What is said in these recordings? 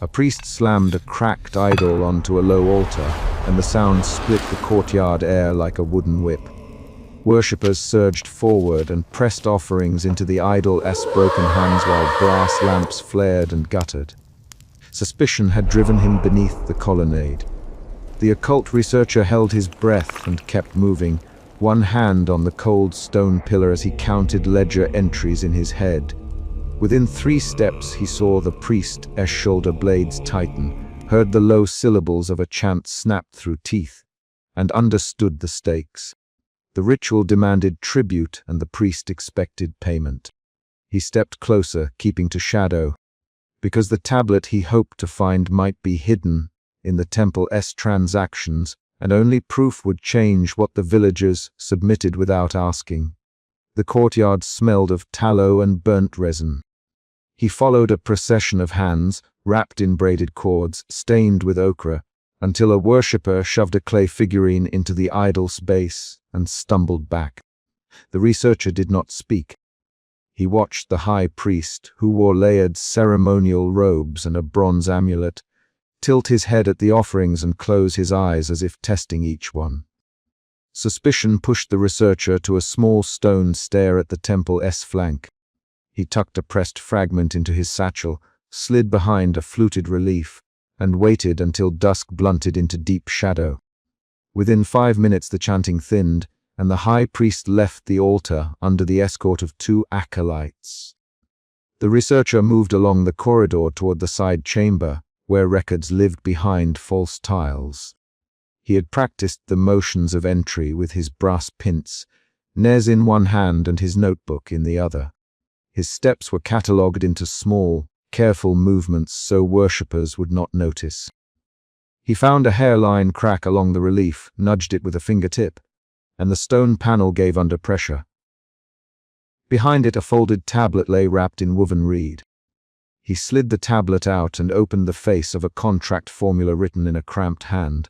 A priest slammed a cracked idol onto a low altar, and the sound split the courtyard air like a wooden whip. Worshippers surged forward and pressed offerings into the idol's broken hands while brass lamps flared and guttered. Suspicion had driven him beneath the colonnade. The occult researcher held his breath and kept moving, one hand on the cold stone pillar as he counted ledger entries in his head. Within 3 steps he saw the priest's shoulder blades tighten, heard the low syllables of a chant snap through teeth, and understood the stakes. The ritual demanded tribute and the priest expected payment. He stepped closer, keeping to shadow, because the tablet he hoped to find might be hidden in the temple's transactions, and only proof would change what the villagers submitted without asking. The courtyard smelled of tallow and burnt resin. He followed a procession of hands, wrapped in braided cords, stained with ochre, until a worshipper shoved a clay figurine into the idol's base and stumbled back. The researcher did not speak. He watched the high priest, who wore layered ceremonial robes and a bronze amulet, tilt his head at the offerings and close his eyes as if testing each one. Suspicion pushed the researcher to a small stone stair at the temple's flank. He tucked a pressed fragment into his satchel, slid behind a fluted relief, and waited until dusk blunted into deep shadow. Within 5 minutes the chanting thinned, and the high priest left the altar under the escort of 2 acolytes. The researcher moved along the corridor toward the side chamber, where records lived behind false tiles. He had practiced the motions of entry with his brass pince, Nez in one hand and his notebook in the other. His steps were catalogued into small, careful movements so worshippers would not notice. He found a hairline crack along the relief, nudged it with a fingertip, and the stone panel gave under pressure. Behind it a folded tablet lay wrapped in woven reed. He slid the tablet out and opened the face of a contract formula written in a cramped hand.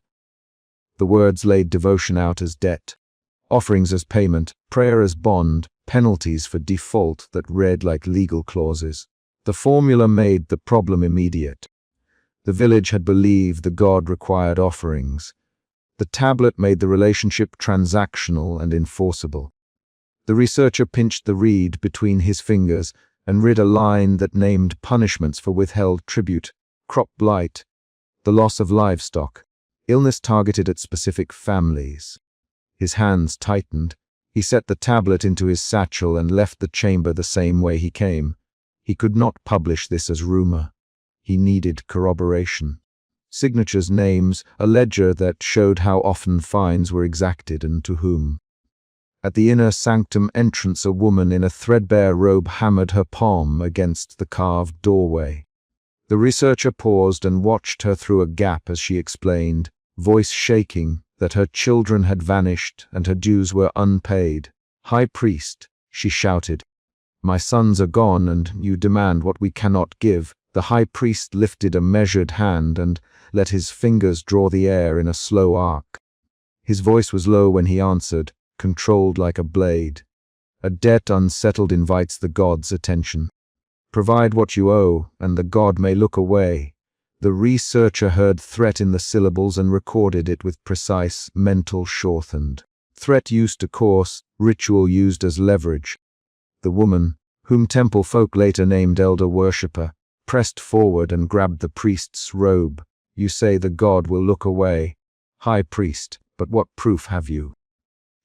The words laid devotion out as debt, offerings as payment, prayer as bond, penalties for default that read like legal clauses. The formula made the problem immediate. The village had believed the god required offerings. The tablet made the relationship transactional and enforceable. The researcher pinched the reed between his fingers and read a line that named punishments for withheld tribute, crop blight, the loss of livestock, illness targeted at specific families. His hands tightened. He set the tablet into his satchel and left the chamber the same way he came. He could not publish this as rumor. He needed corroboration. Signatures, names, a ledger that showed how often fines were exacted and to whom. At the inner sanctum entrance, a woman in a threadbare robe hammered her palm against the carved doorway. The researcher paused and watched her through a gap as she explained, voice shaking, that her children had vanished and her dues were unpaid. "High priest," she shouted, "my sons are gone and you demand what we cannot give." The high priest lifted a measured hand and let his fingers draw the air in a slow arc. His voice was low when he answered, controlled like a blade. "A debt unsettled invites the god's attention. Provide what you owe, and the god may look away." The researcher heard threat in the syllables and recorded it with precise mental shorthand. Threat used to course, ritual used as leverage. The woman, whom temple folk later named elder worshipper, pressed forward and grabbed the priest's robe. "You say the god will look away. High priest, but what proof have you?"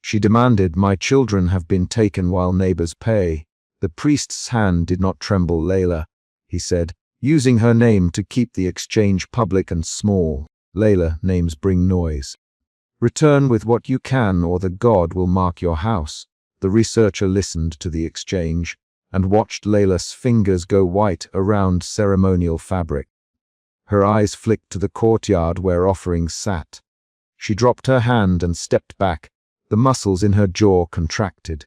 She demanded. "My children have been taken while neighbors pay." The priest's hand did not tremble. "Layla," he said, using her name to keep the exchange public and small. "Layla, names bring noise. Return with what you can or the god will mark your house." The researcher listened to the exchange and watched Layla's fingers go white around ceremonial fabric. Her eyes flicked to the courtyard where offerings sat. She dropped her hand and stepped back. The muscles in her jaw contracted.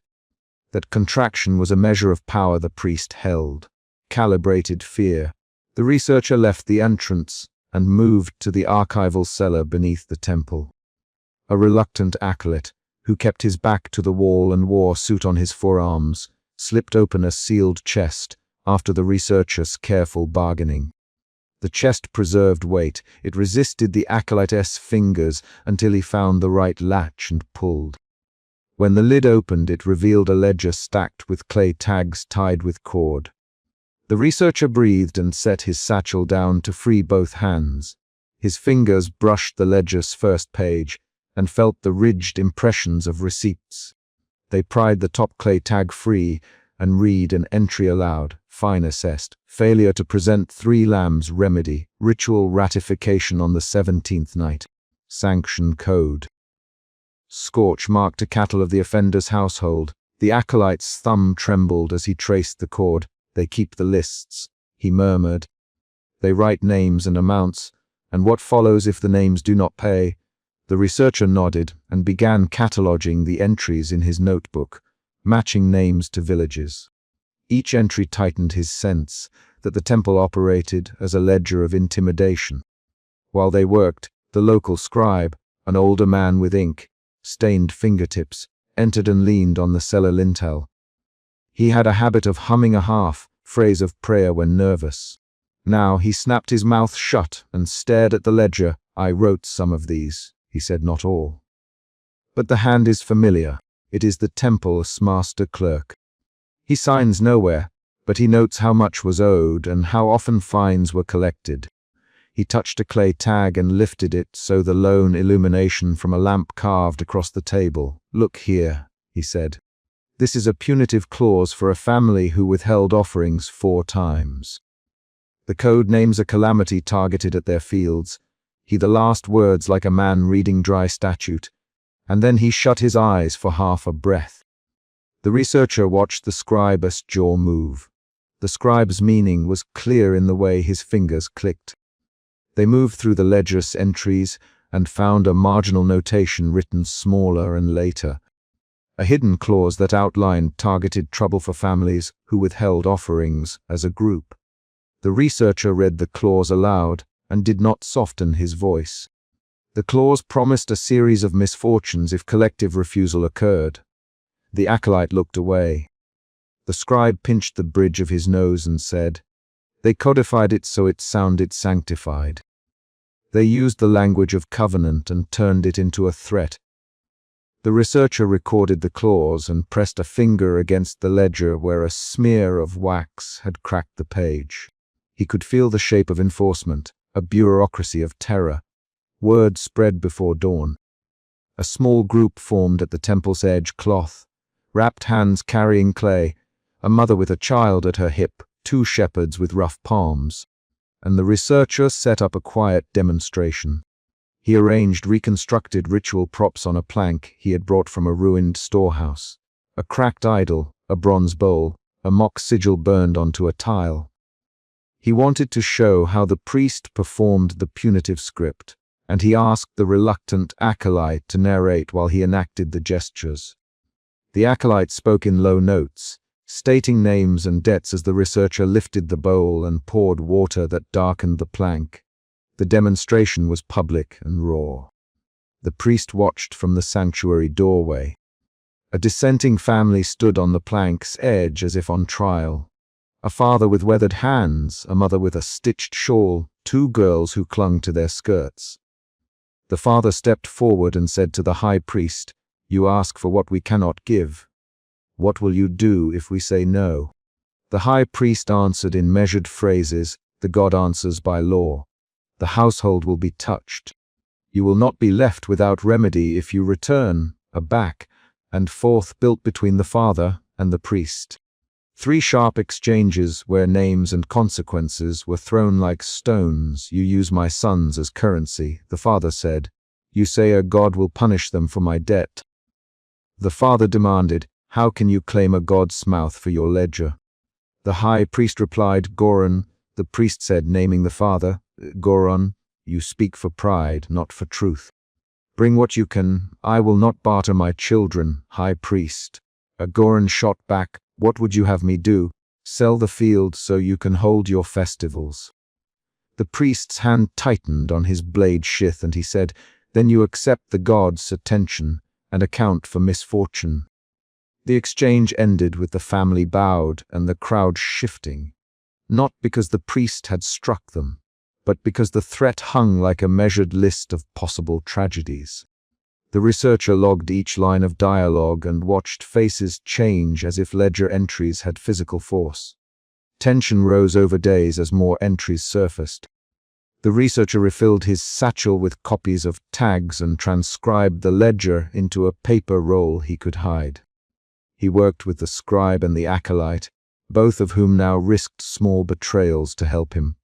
That contraction was a measure of power the priest held. Calibrated fear. The researcher left the entrance and moved to the archival cellar beneath the temple. A reluctant acolyte, who kept his back to the wall and wore suit on his forearms, slipped open a sealed chest after the researcher's careful bargaining. The chest preserved weight. It resisted the acolyte's fingers until he found the right latch and pulled. When the lid opened, it revealed a ledger stacked with clay tags tied with cord. The researcher breathed and set his satchel down to free both hands. His fingers brushed the ledger's first page and felt the ridged impressions of receipts. They pried the top clay tag free and read an entry aloud. Fine assessed. Failure to present 3 lambs remedy. Ritual ratification on the 17th night. Sanction code. Scorch marked a cattle of the offender's household. The acolyte's thumb trembled as he traced the cord. They keep the lists, he murmured. They write names and amounts, and what follows if the names do not pay? The researcher nodded and began cataloguing the entries in his notebook, matching names to villages. Each entry tightened his sense that the temple operated as a ledger of intimidation. While they worked, the local scribe, an older man with ink-stained fingertips, entered and leaned on the cellar lintel. He had a habit of humming a half-phrase of prayer when nervous. Now he snapped his mouth shut and stared at the ledger. I wrote some of these, he said, not all. But the hand is familiar. It is the temple's master clerk. He signs nowhere, but he notes how much was owed and how often fines were collected. He touched a clay tag and lifted it so the lone illumination from a lamp carved across the table. Look here, he said. This is a punitive clause for a family who withheld offerings 4 times. The code names a calamity targeted at their fields. The last words like a man reading dry statute, and then he shut his eyes for half a breath. The researcher watched the scribe's jaw move. The scribe's meaning was clear in the way his fingers clicked. They moved through the ledger's entries and found a marginal notation written smaller and later. A hidden clause that outlined targeted trouble for families who withheld offerings as a group. The researcher read the clause aloud and did not soften his voice. The clause promised a series of misfortunes if collective refusal occurred. The acolyte looked away. The scribe pinched the bridge of his nose and said, "They codified it so it sounded sanctified. They used the language of covenant and turned it into a threat." The researcher recorded the clause and pressed a finger against the ledger where a smear of wax had cracked the page. He could feel the shape of enforcement, a bureaucracy of terror. Word spread before dawn. A small group formed at the temple's edge, cloth, wrapped hands carrying clay, a mother with a child at her hip, 2 shepherds with rough palms. And the researcher set up a quiet demonstration. He arranged reconstructed ritual props on a plank he had brought from a ruined storehouse. A cracked idol, a bronze bowl, a mock sigil burned onto a tile. He wanted to show how the priest performed the punitive script, and he asked the reluctant acolyte to narrate while he enacted the gestures. The acolyte spoke in low notes, stating names and debts as the researcher lifted the bowl and poured water that darkened the plank. The demonstration was public and raw. The priest watched from the sanctuary doorway. A dissenting family stood on the plank's edge as if on trial. A father with weathered hands, a mother with a stitched shawl, 2 girls who clung to their skirts. The father stepped forward and said to the high priest, "You ask for what we cannot give. What will you do if we say no?" The high priest answered in measured phrases. The God answers by law. The household will be touched. You will not be left without remedy if you return, a back and forth built between the father and the priest. 3 sharp exchanges where names and consequences were thrown like stones. "You use my sons as currency," the father said. "You say a God will punish them for my debt." The father demanded, "How can you claim a god's mouth for your ledger?" The high priest replied, "Goron." The priest said, naming the father, "Goron, you speak for pride, not for truth. Bring what you can. I will not barter my children, high priest." Goron shot back, "What would you have me do? Sell the field so you can hold your festivals." The priest's hand tightened on his blade sheath and he said, "Then you accept the god's attention and account for misfortune." The exchange ended with the family bowed and the crowd shifting, not because the priest had struck them, but because the threat hung like a measured list of possible tragedies. The researcher logged each line of dialogue and watched faces change as if ledger entries had physical force. Tension rose over days as more entries surfaced. The researcher refilled his satchel with copies of tags and transcribed the ledger into a paper roll he could hide. He worked with the scribe and the acolyte, both of whom now risked small betrayals to help him.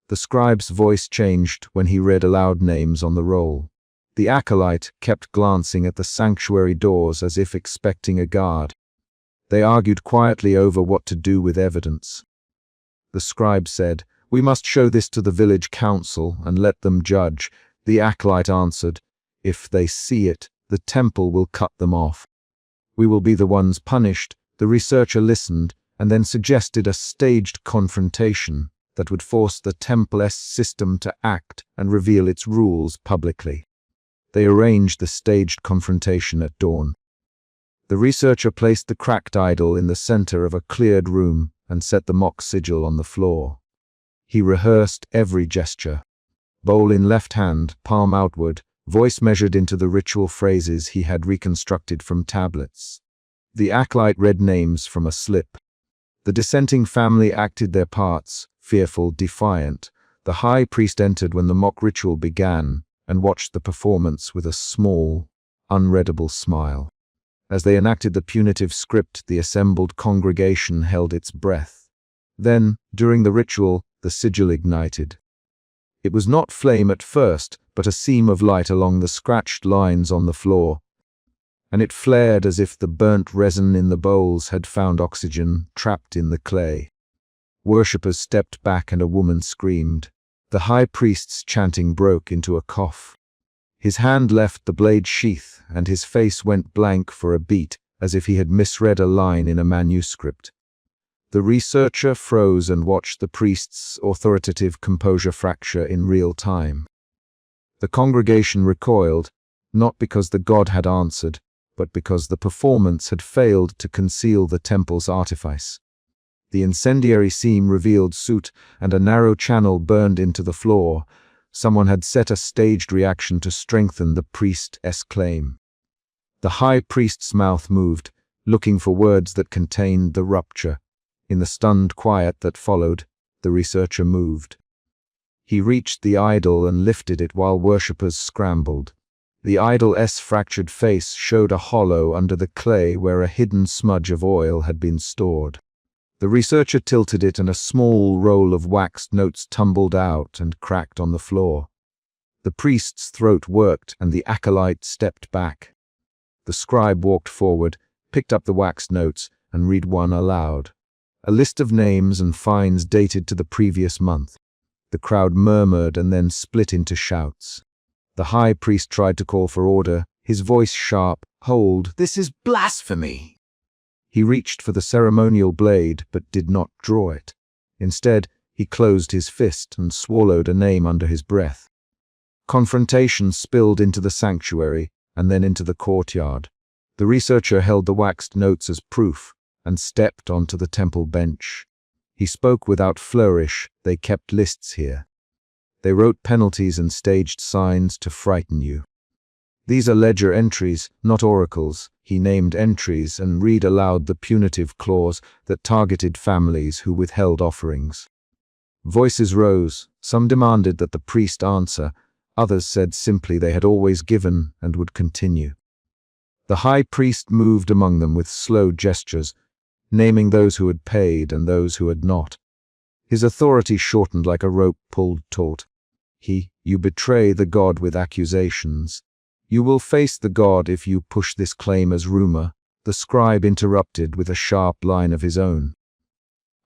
The scribe's voice changed when he read aloud names on the roll. The acolyte kept glancing at the sanctuary doors as if expecting a guard. They argued quietly over what to do with evidence. The scribe said, "We must show this to the village council and let them judge." The acolyte answered, "If they see it, the temple will cut them off. We will be the ones punished." The researcher listened and then suggested a staged confrontation that would force the Templar system to act and reveal its rules publicly. They arranged the staged confrontation at dawn. The researcher placed the cracked idol in the center of a cleared room and set the mock sigil on the floor. He rehearsed every gesture. Bowl in left hand, palm outward, voice measured into the ritual phrases he had reconstructed from tablets. The acolyte read names from a slip. The dissenting family acted their parts, fearful, defiant. The high priest entered when the mock ritual began and watched the performance with a small, unreadable smile. As they enacted the punitive script, the assembled congregation held its breath. Then, during the ritual, the sigil ignited. It was not flame at first, but a seam of light along the scratched lines on the floor, and it flared as if the burnt resin in the bowls had found oxygen trapped in the clay. Worshippers stepped back and a woman screamed. The high priest's chanting broke into a cough. His hand left the blade sheath, and his face went blank for a beat, as if he had misread a line in a manuscript. The researcher froze and watched the priest's authoritative composure fracture in real time. The congregation recoiled, not because the god had answered, but because the performance had failed to conceal the temple's artifice. The incendiary seam revealed soot, and a narrow channel burned into the floor. Someone had set a staged reaction to strengthen the priest's claim. The high priest's mouth moved, looking for words that contained the rupture. In the stunned quiet that followed, the researcher moved. He reached the idol and lifted it while worshippers scrambled. The idol's fractured face showed a hollow under the clay where a hidden smudge of oil had been stored. The researcher tilted it and a small roll of waxed notes tumbled out and cracked on the floor. The priest's throat worked and the acolyte stepped back. The scribe walked forward, picked up the waxed notes, and read one aloud. A list of names and fines dated to the previous month. The crowd murmured and then split into shouts. The high priest tried to call for order, his voice sharp. "Hold, this is blasphemy!" He reached for the ceremonial blade, but did not draw it. Instead, he closed his fist and swallowed a name under his breath. Confrontation spilled into the sanctuary and then into the courtyard. The researcher held the waxed notes as proof and stepped onto the temple bench. He spoke without flourish. "They kept lists here. They wrote penalties and staged signs to frighten you. These are ledger entries, not oracles." He named entries and read aloud the punitive clause that targeted families who withheld offerings. Voices rose. Some demanded that the priest answer. Others said simply they had always given and would continue. The high priest moved among them with slow gestures, naming those who had paid and those who had not. His authority shortened like a rope pulled taut. "You betray the god with accusations. You will face the god if you push this claim as rumor." The scribe interrupted with a sharp line of his own.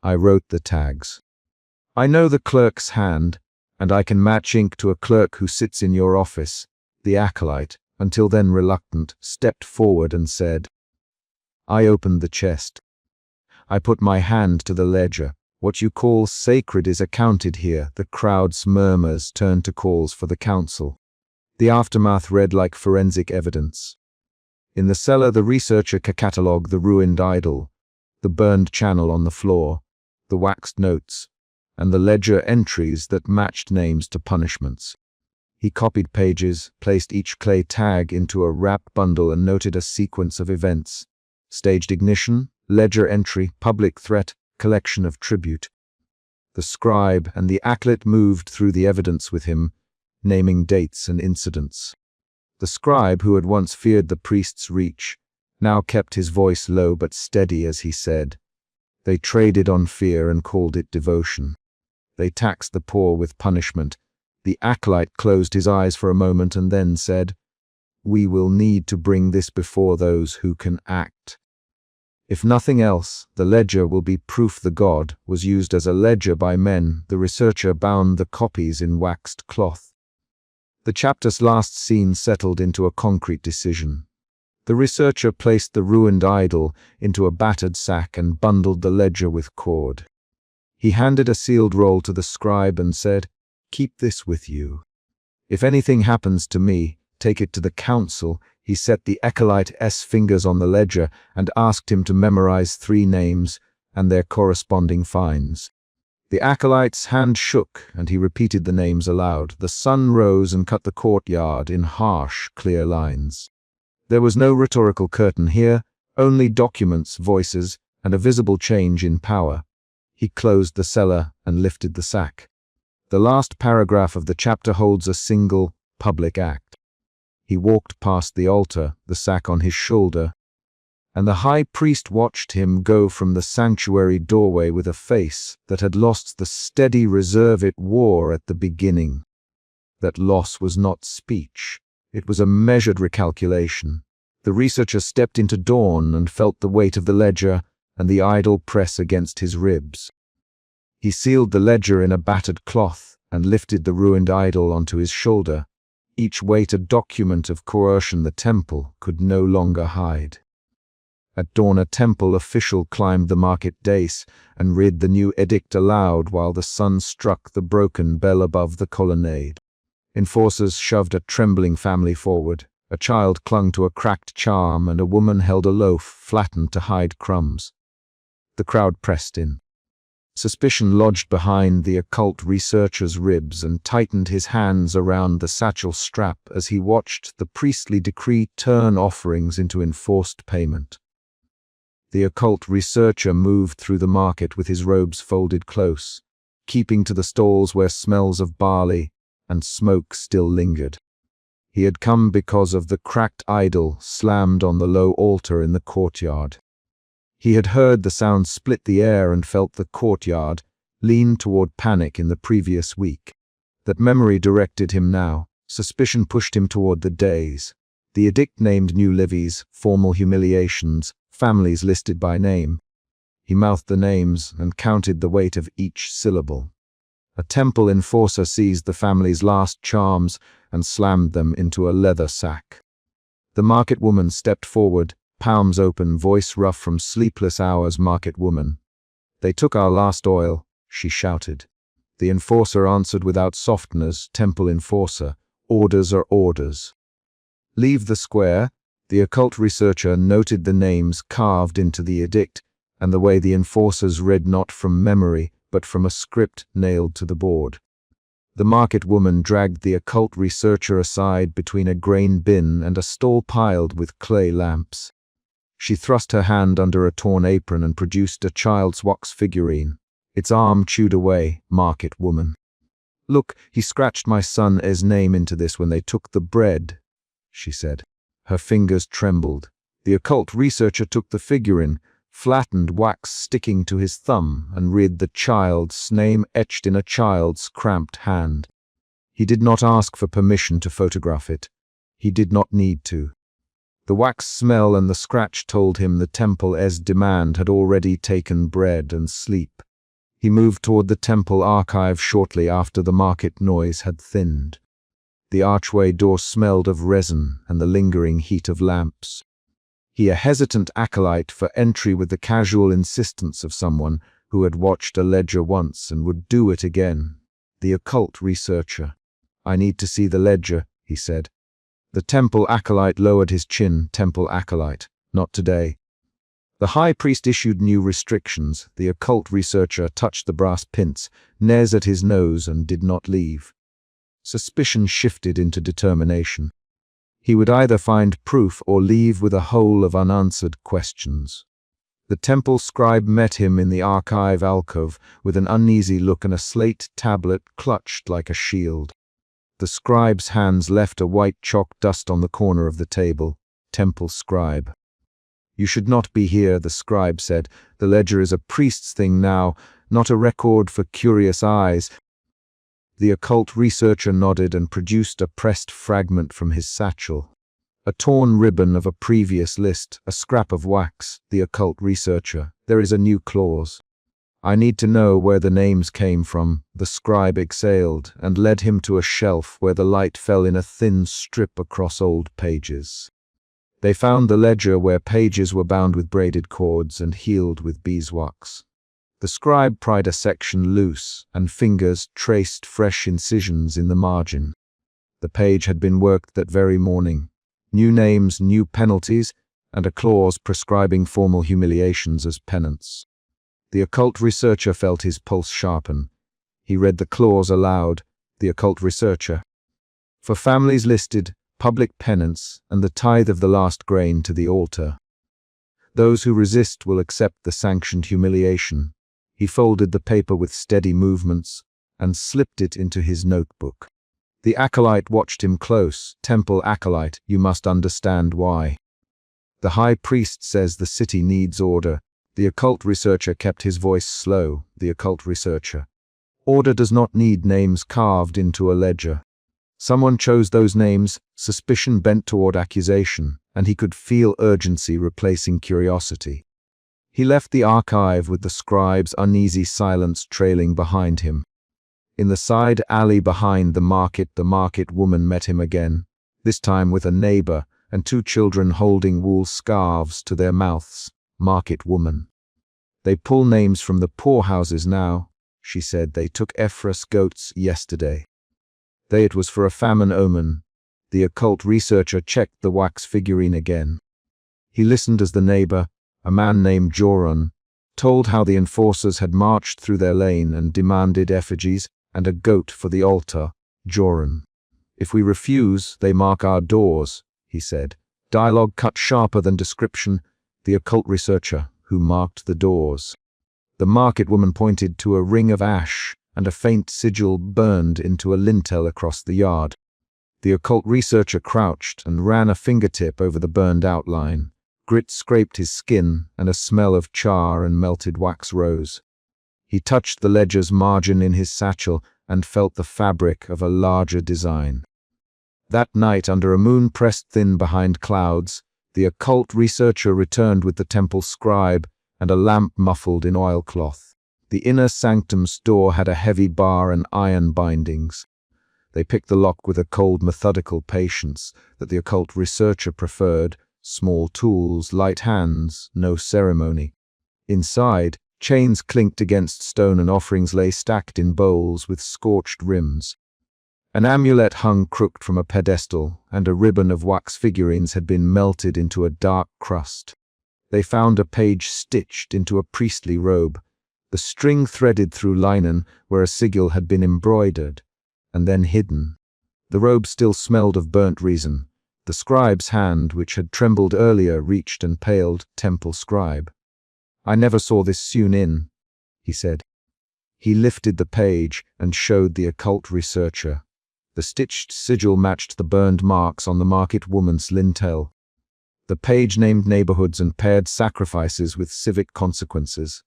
"I wrote the tags. I know the clerk's hand, and I can match ink to a clerk who sits in your office." The acolyte, until then reluctant, stepped forward and said, "I opened the chest. I put my hand to the ledger. What you call sacred is accounted here." The crowd's murmurs turned to calls for the council. The aftermath read like forensic evidence. In the cellar, the researcher catalogued the ruined idol, the burned channel on the floor, the waxed notes, and the ledger entries that matched names to punishments. He copied pages, placed each clay tag into a wrap bundle and noted a sequence of events. Staged ignition, ledger entry, public threat, collection of tribute. The scribe and the acolyte moved through the evidence with him, naming dates and incidents. The scribe, who had once feared the priest's reach, now kept his voice low but steady as he said, "They traded on fear and called it devotion. They taxed the poor with punishment." The acolyte closed his eyes for a moment and then said, "We will need to bring this before those who can act. If nothing else, the ledger will be proof the god was used as a ledger by men." The researcher bound the copies in waxed cloth. The chapter's last scene settled into a concrete decision. The researcher placed the ruined idol into a battered sack and bundled the ledger with cord. He handed a sealed roll to the scribe and said, "Keep this with you. If anything happens to me, take it to the council." He set the acolyte's fingers on the ledger and asked him to memorize 3 names and their corresponding fines. The acolyte's hand shook and he repeated the names aloud. The sun rose and cut the courtyard in harsh, clear lines. There was no rhetorical curtain here, only documents, voices, and a visible change in power. He closed the cellar and lifted the sack. The last paragraph of the chapter holds a single, public act. He walked past the altar, the sack on his shoulder, and the high priest watched him go from the sanctuary doorway with a face that had lost the steady reserve it wore at the beginning. That loss was not speech. It was a measured recalculation. The researcher stepped into dawn and felt the weight of the ledger and the idol press against his ribs. He sealed the ledger in a battered cloth and lifted the ruined idol onto his shoulder, each weight a document of coercion the temple could no longer hide. At dawn, a temple official climbed the market dais and read the new edict aloud while the sun struck the broken bell above the colonnade. Enforcers shoved a trembling family forward. A child clung to a cracked charm and a woman held a loaf flattened to hide crumbs. The crowd pressed in. Suspicion lodged behind the occult researcher's ribs and tightened his hands around the satchel strap as he watched the priestly decree turn offerings into enforced payment. The occult researcher moved through the market with his robes folded close, keeping to the stalls where smells of barley and smoke still lingered. He had come because of the cracked idol slammed on the low altar in the courtyard. He had heard the sound split the air and felt the courtyard lean toward panic in the previous week. That memory directed him now. Suspicion pushed him toward the days. The edict named new levies, formal humiliations, families listed by name. He mouthed the names and counted the weight of each syllable. A temple enforcer seized the family's last charms and slammed them into a leather sack. The market woman stepped forward, palms open, voice rough from sleepless hours. "Market woman, they took our last oil," she shouted. The enforcer answered without softeners. "Temple enforcer, orders are orders. Leave the square." The occult researcher noted the names carved into the edict and the way the enforcers read not from memory but from a script nailed to the board. The market woman dragged the occult researcher aside between a grain bin and a stall piled with clay lamps. She thrust her hand under a torn apron and produced a child's wax figurine, its arm chewed away. "Market woman. Look, he scratched my son's name into this when they took the bread," she said. Her fingers trembled. The occult researcher took the figurine, flattened wax sticking to his thumb, and read the child's name etched in a child's cramped hand. He did not ask for permission to photograph it. He did not need to. The wax smell and the scratch told him the temple's demand had already taken bread and sleep. He moved toward the temple archive shortly after the market noise had thinned. The archway door smelled of resin and the lingering heat of lamps. He, a hesitant acolyte for entry with the casual insistence of someone who had watched a ledger once and would do it again. The occult researcher. "I need to see the ledger," he said. The temple acolyte lowered his chin. "Temple acolyte, not today." The high priest issued new restrictions. The occult researcher touched the brass pince, nez at his nose, and did not leave. Suspicion shifted into determination. He would either find proof or leave with a hole of unanswered questions. The temple scribe met him in the archive alcove with an uneasy look and a slate tablet clutched like a shield. The scribe's hands left a white chalk dust on the corner of the table. Temple scribe. "You should not be here," the scribe said. "The ledger is a priest's thing now, not a record for curious eyes." The occult researcher nodded and produced a pressed fragment from his satchel. A torn ribbon of a previous list, a scrap of wax. The occult researcher. "There is a new clause. I need to know where the names came from." The scribe exhaled and led him to a shelf where the light fell in a thin strip across old pages. They found the ledger where pages were bound with braided cords and healed with beeswax. The scribe pried a section loose, and fingers traced fresh incisions in the margin. The page had been worked that very morning. New names, new penalties, and a clause prescribing formal humiliations as penance. The occult researcher felt his pulse sharpen. He read the clause aloud. The occult researcher. "For families listed, public penance, and the tithe of the last grain to the altar. Those who resist will accept the sanctioned humiliation." He folded the paper with steady movements and slipped it into his notebook. The acolyte watched him close. "Temple acolyte, you must understand why. The high priest says the city needs order." The occult researcher kept his voice slow. The occult researcher. "Order does not need names carved into a ledger. Someone chose those names." Suspicion bent toward accusation, and he could feel urgency replacing curiosity. He left the archive with the scribe's uneasy silence trailing behind him. In the side alley behind the market woman met him again, this time with a neighbor and 2 children holding wool scarves to their mouths. Market woman. "They pull names from the poorhouses now," she said. "They took Ephraim's goats yesterday. It was for a famine omen." The occult researcher checked the wax figurine again. He listened as the neighbor, a man named Joran, told how the enforcers had marched through their lane and demanded effigies and a goat for the altar. Joran. "If we refuse, they mark our doors," he said. Dialogue cut sharper than description. The occult researcher. "Who marked the doors?" The market woman pointed to a ring of ash and a faint sigil burned into a lintel across the yard. The occult researcher crouched and ran a fingertip over the burned outline. Grit scraped his skin, and a smell of char and melted wax rose. He touched the ledger's margin in his satchel and felt the fabric of a larger design. That night, under a moon pressed thin behind clouds, the occult researcher returned with the temple scribe and a lamp muffled in oilcloth. The inner sanctum's door had a heavy bar and iron bindings. They picked the lock with a cold, methodical patience that the occult researcher preferred. Small tools, light hands, no ceremony. Inside, chains clinked against stone and offerings lay stacked in bowls with scorched rims. An amulet hung crooked from a pedestal, and a ribbon of wax figurines had been melted into a dark crust. They found a page stitched into a priestly robe, the string threaded through linen where a sigil had been embroidered, and then hidden. The robe still smelled of burnt resin. The scribe's hand, which had trembled earlier, reached and paled. Temple scribe. "I never saw this sewn in," he said. He lifted the page and showed the occult researcher. The stitched sigil matched the burned marks on the market woman's lintel. The page named neighborhoods and paired sacrifices with civic consequences.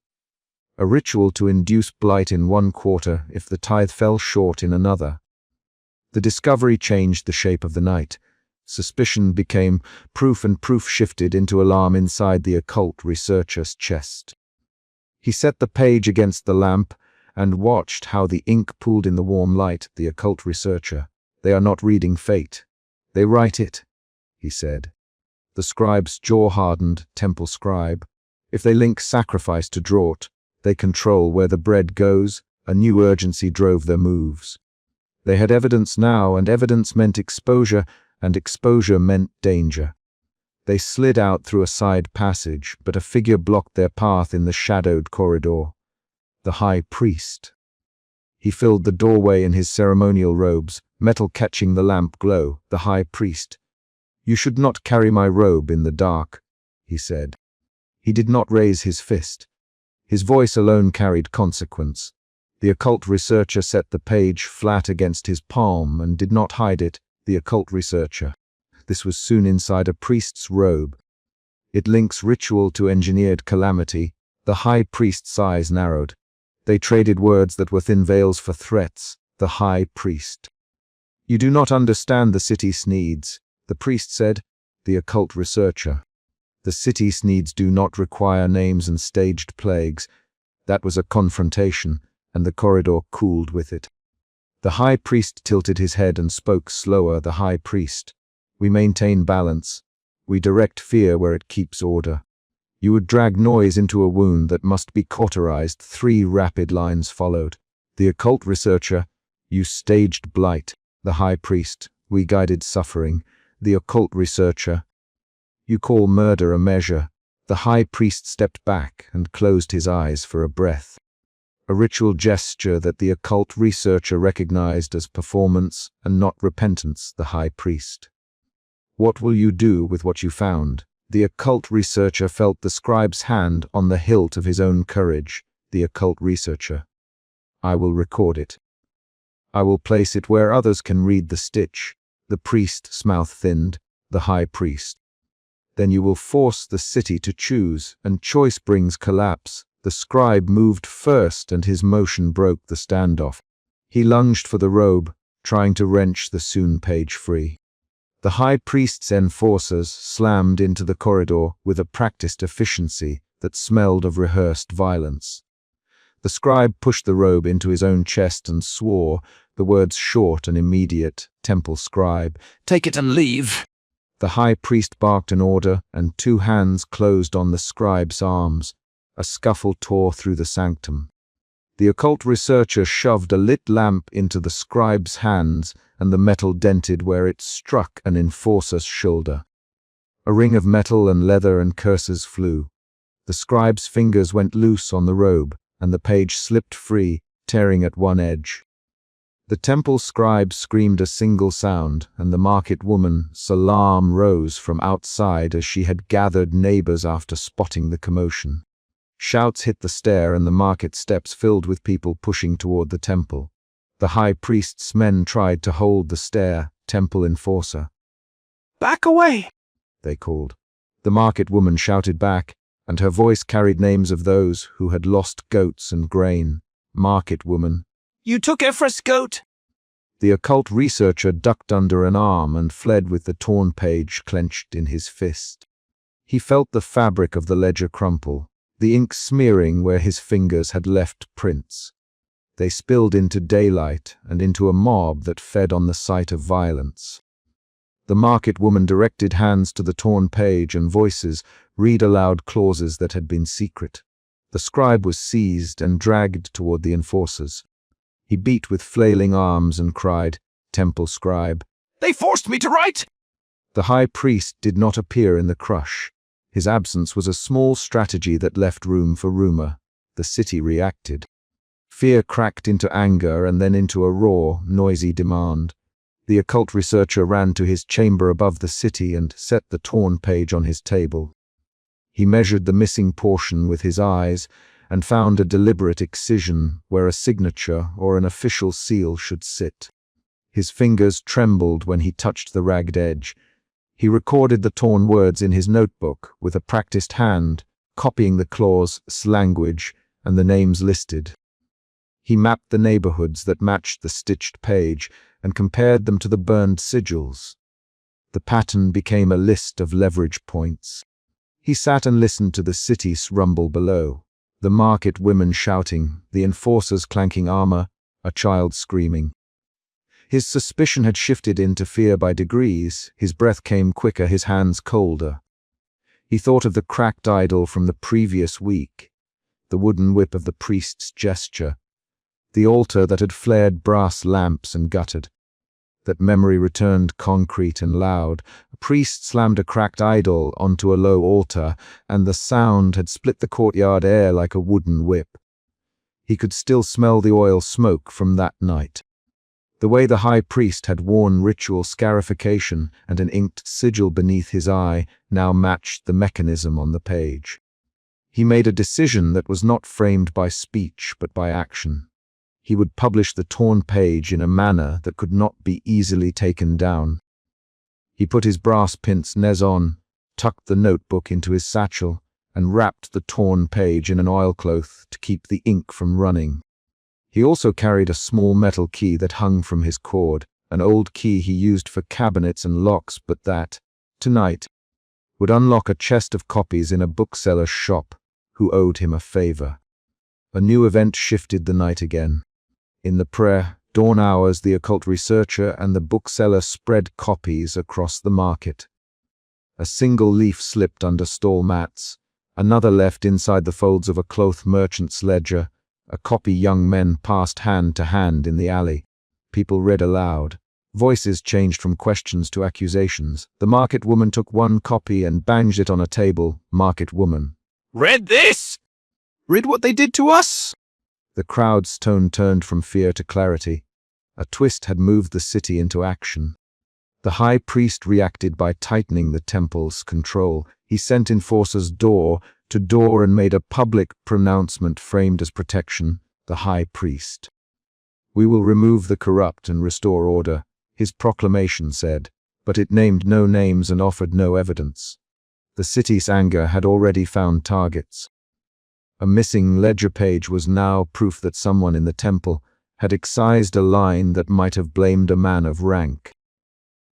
A ritual to induce blight in one quarter if the tithe fell short in another. The discovery changed the shape of the night. Suspicion became proof, and proof shifted into alarm inside the occult researcher's chest. He set the page against the lamp and watched how the ink pooled in the warm light. The occult researcher. "They are not reading fate. They write it," he said. The scribe's jaw hardened. Temple scribe. "If they link sacrifice to draught, they control where the bread goes." A new urgency drove their moves. They had evidence now, and evidence meant exposure, and exposure meant danger. They slid out through a side passage, but a figure blocked their path in the shadowed corridor. The high priest. He filled the doorway in his ceremonial robes, metal catching the lamp glow. The high priest. "You should not carry my robe in the dark," he said. He did not raise his fist. His voice alone carried consequence. The occult researcher set the page flat against his palm and did not hide it. The occult researcher. This was soon inside a priest's robe. It links ritual to engineered calamity. The high priest's eyes narrowed. They traded words that were thin veils for threats. The high priest. "You do not understand the city's needs," the priest said. The occult researcher. "The city's needs do not require names and staged plagues." That was a confrontation, and the corridor cooled with it. The high priest tilted his head and spoke slower. The high priest. "We maintain balance. We direct fear where it keeps order. You would drag noise into a wound that must be cauterized." 3 rapid lines followed. The occult researcher. "You staged blight." The high priest. "We guided suffering." The occult researcher. "You call murder a measure." The high priest stepped back and closed his eyes for a breath. A ritual gesture that the occult researcher recognized as performance and not repentance. The high priest. "What will you do with what you found?" The occult researcher felt the scribe's hand on the hilt of his own courage. The occult researcher. "I will record it. I will place it where others can read the stitch." The priest's mouth thinned. The high priest. "Then you will force the city to choose, and choice brings collapse." The scribe moved first, and his motion broke the standoff. He lunged for the robe, trying to wrench the sewn page free. The high priest's enforcers slammed into the corridor with a practiced efficiency that smelled of rehearsed violence. The scribe pushed the robe into his own chest and swore, the words short and immediate. Temple scribe. "Take it and leave." The high priest barked an order, and 2 hands closed on the scribe's arms. A scuffle tore through the sanctum. The occult researcher shoved a lit lamp into the scribe's hands, and the metal dented where it struck an enforcer's shoulder. A ring of metal and leather and curses flew. The scribe's fingers went loose on the robe, and the page slipped free, tearing at one edge. The temple scribe screamed a single sound, and the market woman, Salam, rose from outside as she had gathered neighbors after spotting the commotion. Shouts hit the stair, and the market steps filled with people pushing toward the temple. The high priest's men tried to hold the stair. Temple enforcer. "Back away!" they called. The market woman shouted back, and her voice carried names of those who had lost goats and grain. Market woman. "You took Ephra's goat!" The occult researcher ducked under an arm and fled with the torn page clenched in his fist. He felt the fabric of the ledger crumple, the ink smearing where his fingers had left prints. They spilled into daylight and into a mob that fed on the sight of violence. The market woman directed hands to the torn page and voices read aloud clauses that had been secret. The scribe was seized and dragged toward the enforcers. He beat with flailing arms and cried, "Temple scribe, they forced me to write!" The high priest did not appear in the crush. His absence was a small strategy that left room for rumor. The city reacted. Fear cracked into anger and then into a raw, noisy demand. The occult researcher ran to his chamber above the city and set the torn page on his table. He measured the missing portion with his eyes and found a deliberate excision where a signature or an official seal should sit. His fingers trembled when he touched the ragged edge. He recorded the torn words in his notebook with a practiced hand, copying the clause, language, and the names listed. He mapped the neighborhoods that matched the stitched page and compared them to the burned sigils. The pattern became a list of leverage points. He sat and listened to the city rumble below, the market women shouting, the enforcers clanking armor, a child screaming. His suspicion had shifted into fear by degrees. His breath came quicker, his hands colder. He thought of the cracked idol from the previous week, the wooden whip of the priest's gesture, the altar that had flared brass lamps and guttered. That memory returned concrete and loud. A priest slammed a cracked idol onto a low altar, and the sound had split the courtyard air like a wooden whip. He could still smell the oil smoke from that night. The way the high priest had worn ritual scarification and an inked sigil beneath his eye now matched the mechanism on the page. He made a decision that was not framed by speech but by action. He would publish the torn page in a manner that could not be easily taken down. He put his brass pince-nez on, tucked the notebook into his satchel, and wrapped the torn page in an oilcloth to keep the ink from running. He also carried a small metal key that hung from his cord, an old key he used for cabinets and locks, but that, tonight, would unlock a chest of copies in a bookseller's shop who owed him a favor. A new event shifted the night again. In the pre-dawn hours, the occult researcher and the bookseller spread copies across the market. A single leaf slipped under stall mats, another left inside the folds of a cloth merchant's ledger. A copy young men passed hand to hand in the alley. People read aloud. Voices changed from questions to accusations. The market woman took one copy and banged it on a table. Market woman: "Read this! Read what they did to us!" The crowd's tone turned from fear to clarity. A twist had moved the city into action. The high priest reacted by tightening the temple's control. He sent enforcers door to door and made a public pronouncement framed as protection. The high priest: "We will remove the corrupt and restore order," his proclamation said, but it named no names and offered no evidence. The city's anger had already found targets. A missing ledger page was now proof that someone in the temple had excised a line that might have blamed a man of rank.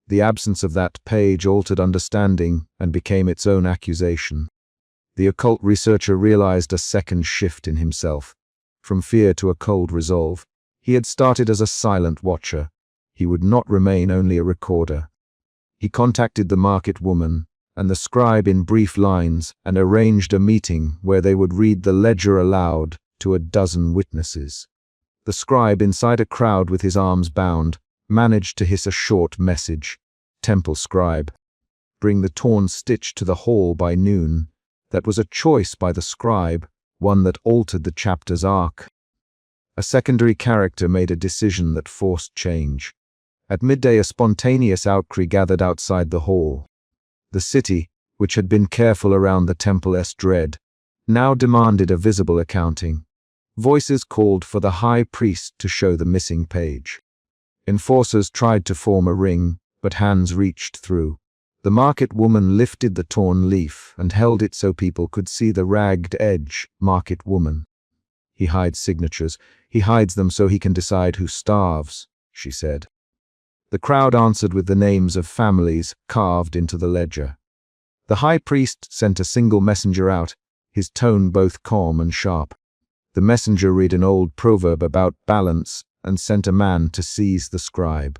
The absence of that page altered understanding and became its own accusation. The occult researcher realized a second shift in himself. From fear to a cold resolve. He had started as a silent watcher. He would not remain only a recorder. He contacted the market woman and the scribe in brief lines and arranged a meeting where they would read the ledger aloud to a dozen witnesses. The scribe, inside a crowd with his arms bound, managed to hiss a short message. Temple scribe: "Bring the torn stitch to the hall by noon." That was a choice by the scribe, one that altered the chapter's arc. A secondary character made a decision that forced change. At midday, a spontaneous outcry gathered outside the hall. The city, which had been careful around the temple's dread, now demanded a visible accounting. Voices called for the high priest to show the missing page. Enforcers tried to form a ring, but hands reached through. The market woman lifted the torn leaf and held it so people could see the ragged edge. Market woman: "He hides signatures. He hides them so he can decide who starves," she said. The crowd answered with the names of families carved into the ledger. The high priest sent a single messenger out, his tone both calm and sharp. The messenger read an old proverb about balance and sent a man to seize the scribe.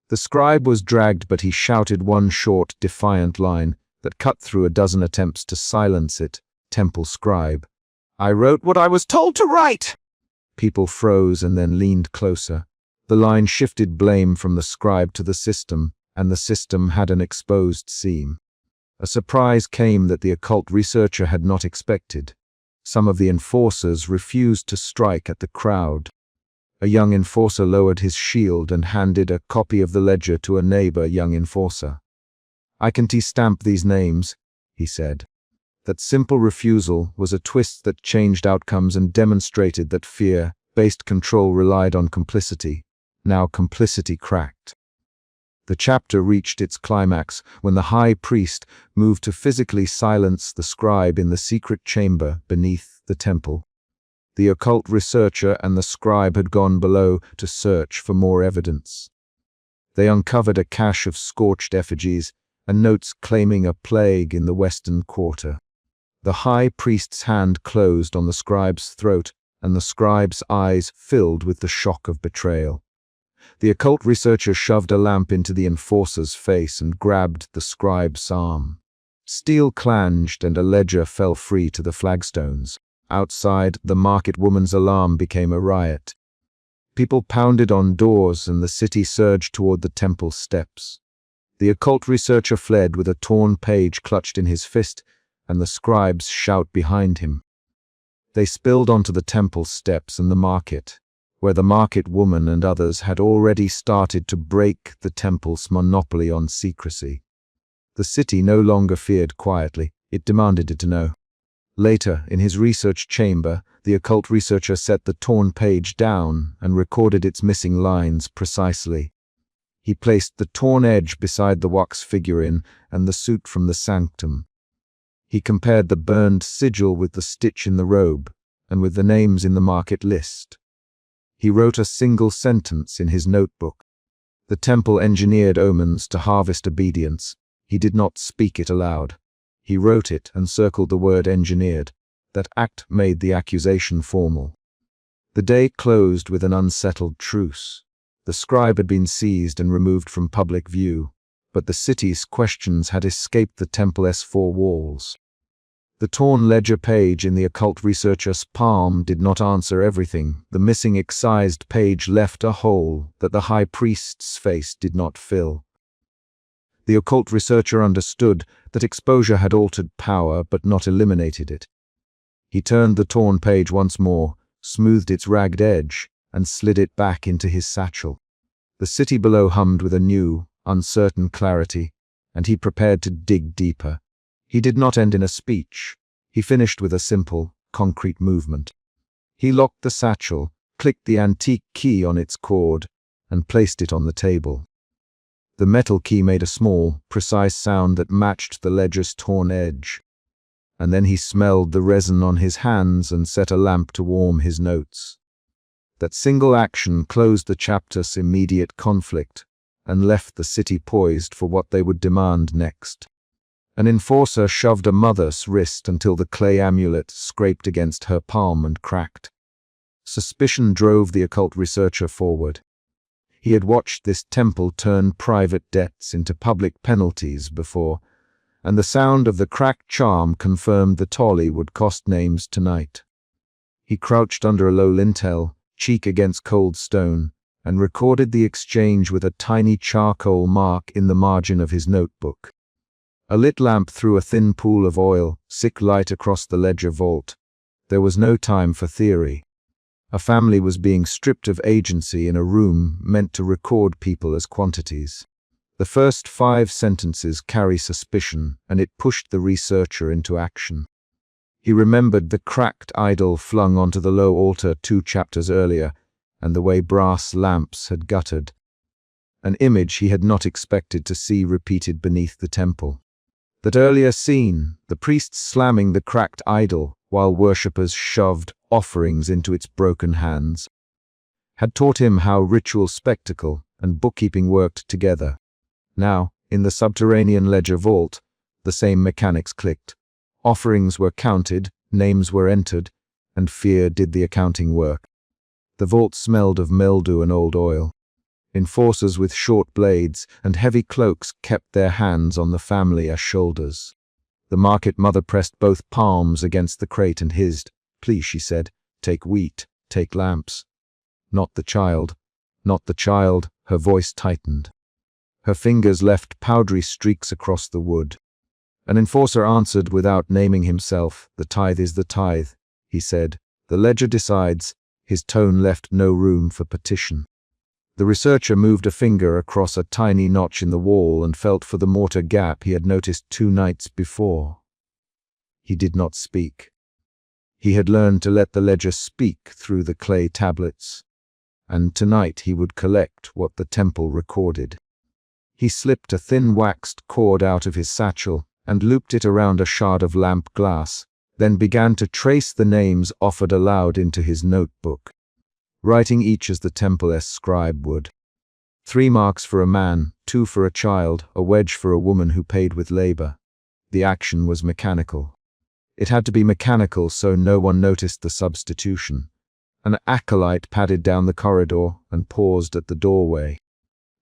The scribe was dragged, but he shouted one short, defiant line that cut through a dozen attempts to silence it. Temple scribe: "I wrote what I was told to write." People froze and then leaned closer. The line shifted blame from the scribe to the system, and the system had an exposed seam. A surprise came that the occult researcher had not expected. Some of the enforcers refused to strike at the crowd. A young enforcer lowered his shield and handed a copy of the ledger to a neighbor young enforcer. "I can stamp these names," he said. That simple refusal was a twist that changed outcomes and demonstrated that fear-based control relied on complicity. Now complicity cracked. The chapter reached its climax when the high priest moved to physically silence the scribe in the secret chamber beneath the temple. The occult researcher and the scribe had gone below to search for more evidence. They uncovered a cache of scorched effigies and notes claiming a plague in the western quarter. The high priest's hand closed on the scribe's throat, and the scribe's eyes filled with the shock of betrayal. The occult researcher shoved a lamp into the enforcer's face and grabbed the scribe's arm. Steel clanged and a ledger fell free to the flagstones. Outside, the market woman's alarm became a riot. People pounded on doors and the city surged toward the temple steps. The occult researcher fled with a torn page clutched in his fist, and the scribes shout behind him. They spilled onto the temple steps and the market, where the market woman and others had already started to break the temple's monopoly on secrecy. The city no longer feared quietly, it demanded it to know. Later, in his research chamber, the occult researcher set the torn page down and recorded its missing lines precisely. He placed the torn edge beside the wax figurine and the suit from the sanctum. He compared the burned sigil with the stitch in the robe and with the names in the market list. He wrote a single sentence in his notebook. The temple engineered omens to harvest obedience. He did not speak it aloud. He wrote it and circled the word engineered. That act made the accusation formal. The day closed with an unsettled truce. The scribe had been seized and removed from public view, but the city's questions had escaped the temple's four walls. The torn ledger page in the occult researcher's palm did not answer everything. The missing excised page left a hole that the high priest's face did not fill. The occult researcher understood that exposure had altered power but not eliminated it. He turned the torn page once more, smoothed its ragged edge, and slid it back into his satchel. The city below hummed with a new, uncertain clarity, and he prepared to dig deeper. He did not end in a speech. He finished with a simple, concrete movement. He locked the satchel, clicked the antique key on its cord, and placed it on the table. The metal key made a small, precise sound that matched the ledger's torn edge. And then he smelled the resin on his hands and set a lamp to warm his notes. That single action closed the chapter's immediate conflict and left the city poised for what they would demand next. An enforcer shoved a mother's wrist until the clay amulet scraped against her palm and cracked. Suspicion drove the occult researcher forward. He had watched this temple turn private debts into public penalties before, and the sound of the cracked charm confirmed the tolly would cost names tonight. He crouched under a low lintel, cheek against cold stone, and recorded the exchange with a tiny charcoal mark in the margin of his notebook. A lit lamp threw a thin pool of oil, sick light across the ledger vault. There was no time for theory. A family was being stripped of agency in a room meant to record people as quantities. The first 5 sentences carry suspicion, and it pushed the researcher into action. He remembered the cracked idol flung onto the low altar 2 chapters earlier, and the way brass lamps had guttered. An image he had not expected to see repeated beneath the temple. That earlier scene, the priests slamming the cracked idol while worshippers shoved offerings into its broken hands, had taught him how ritual spectacle and bookkeeping worked together. Now, in the subterranean ledger vault, the same mechanics clicked. Offerings were counted, names were entered, and fear did the accounting work. The vault smelled of mildew and old oil. Enforcers with short blades and heavy cloaks kept their hands on the family's shoulders. The market mother pressed both palms against the crate and hissed. "Please," she said, "take wheat, take lamps." "Not the child, not the child," her voice tightened. Her fingers left powdery streaks across the wood. An enforcer answered without naming himself. "The tithe is the tithe," he said. "The ledger decides." His tone left no room for petition. The researcher moved a finger across a tiny notch in the wall and felt for the mortar gap he had noticed 2 nights before. He did not speak. He had learned to let the ledger speak through the clay tablets, and tonight he would collect what the temple recorded. He slipped a thin waxed cord out of his satchel and looped it around a shard of lamp glass, then began to trace the names offered aloud into his notebook, writing each as the temple's scribe would. 3 marks for a man, 2 for a child, a wedge for a woman who paid with labor. The action was mechanical. It had to be mechanical so no one noticed the substitution. An acolyte padded down the corridor and paused at the doorway.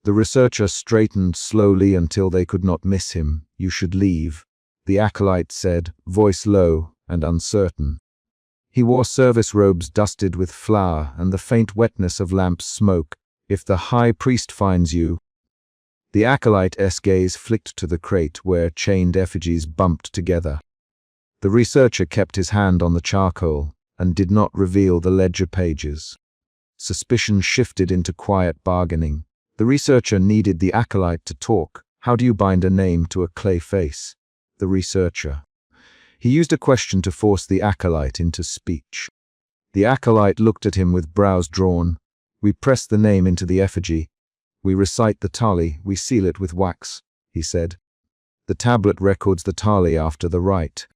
The researcher straightened slowly until they could not miss him. "You should leave," the acolyte said, voice low and uncertain. He wore service robes dusted with flour and the faint wetness of lamp smoke. If the high priest finds you. The acolyte's gaze flicked to the crate where chained effigies bumped together. The researcher kept his hand on the charcoal and did not reveal the ledger pages. Suspicion shifted into quiet bargaining. The researcher needed the acolyte to talk. How do you bind a name to a clay face? The researcher. He used a question to force the acolyte into speech. The acolyte looked at him with brows drawn. We press the name into the effigy. We recite the tali, we seal it with wax, he said. The tablet records the tali after the rite.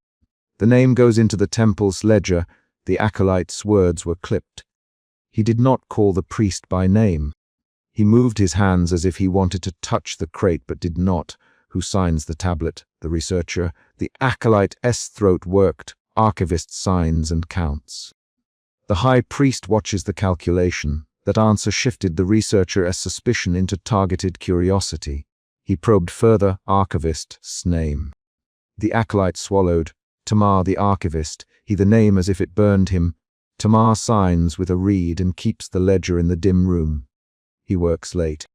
The name goes into the temple's ledger. The acolyte's words were clipped. He did not call the priest by name. He moved his hands as if he wanted to touch the crate but did not. Who signs the tablet? The researcher. The acolyte's throat worked. Archivist signs and counts. The high priest watches the calculation. That answer shifted the researcher's suspicion into targeted curiosity. He probed further. Archivist's name. The acolyte swallowed. Tamar the archivist. He the name as if it burned him. Tamar signs with a reed and keeps the ledger in the dim room. He works late.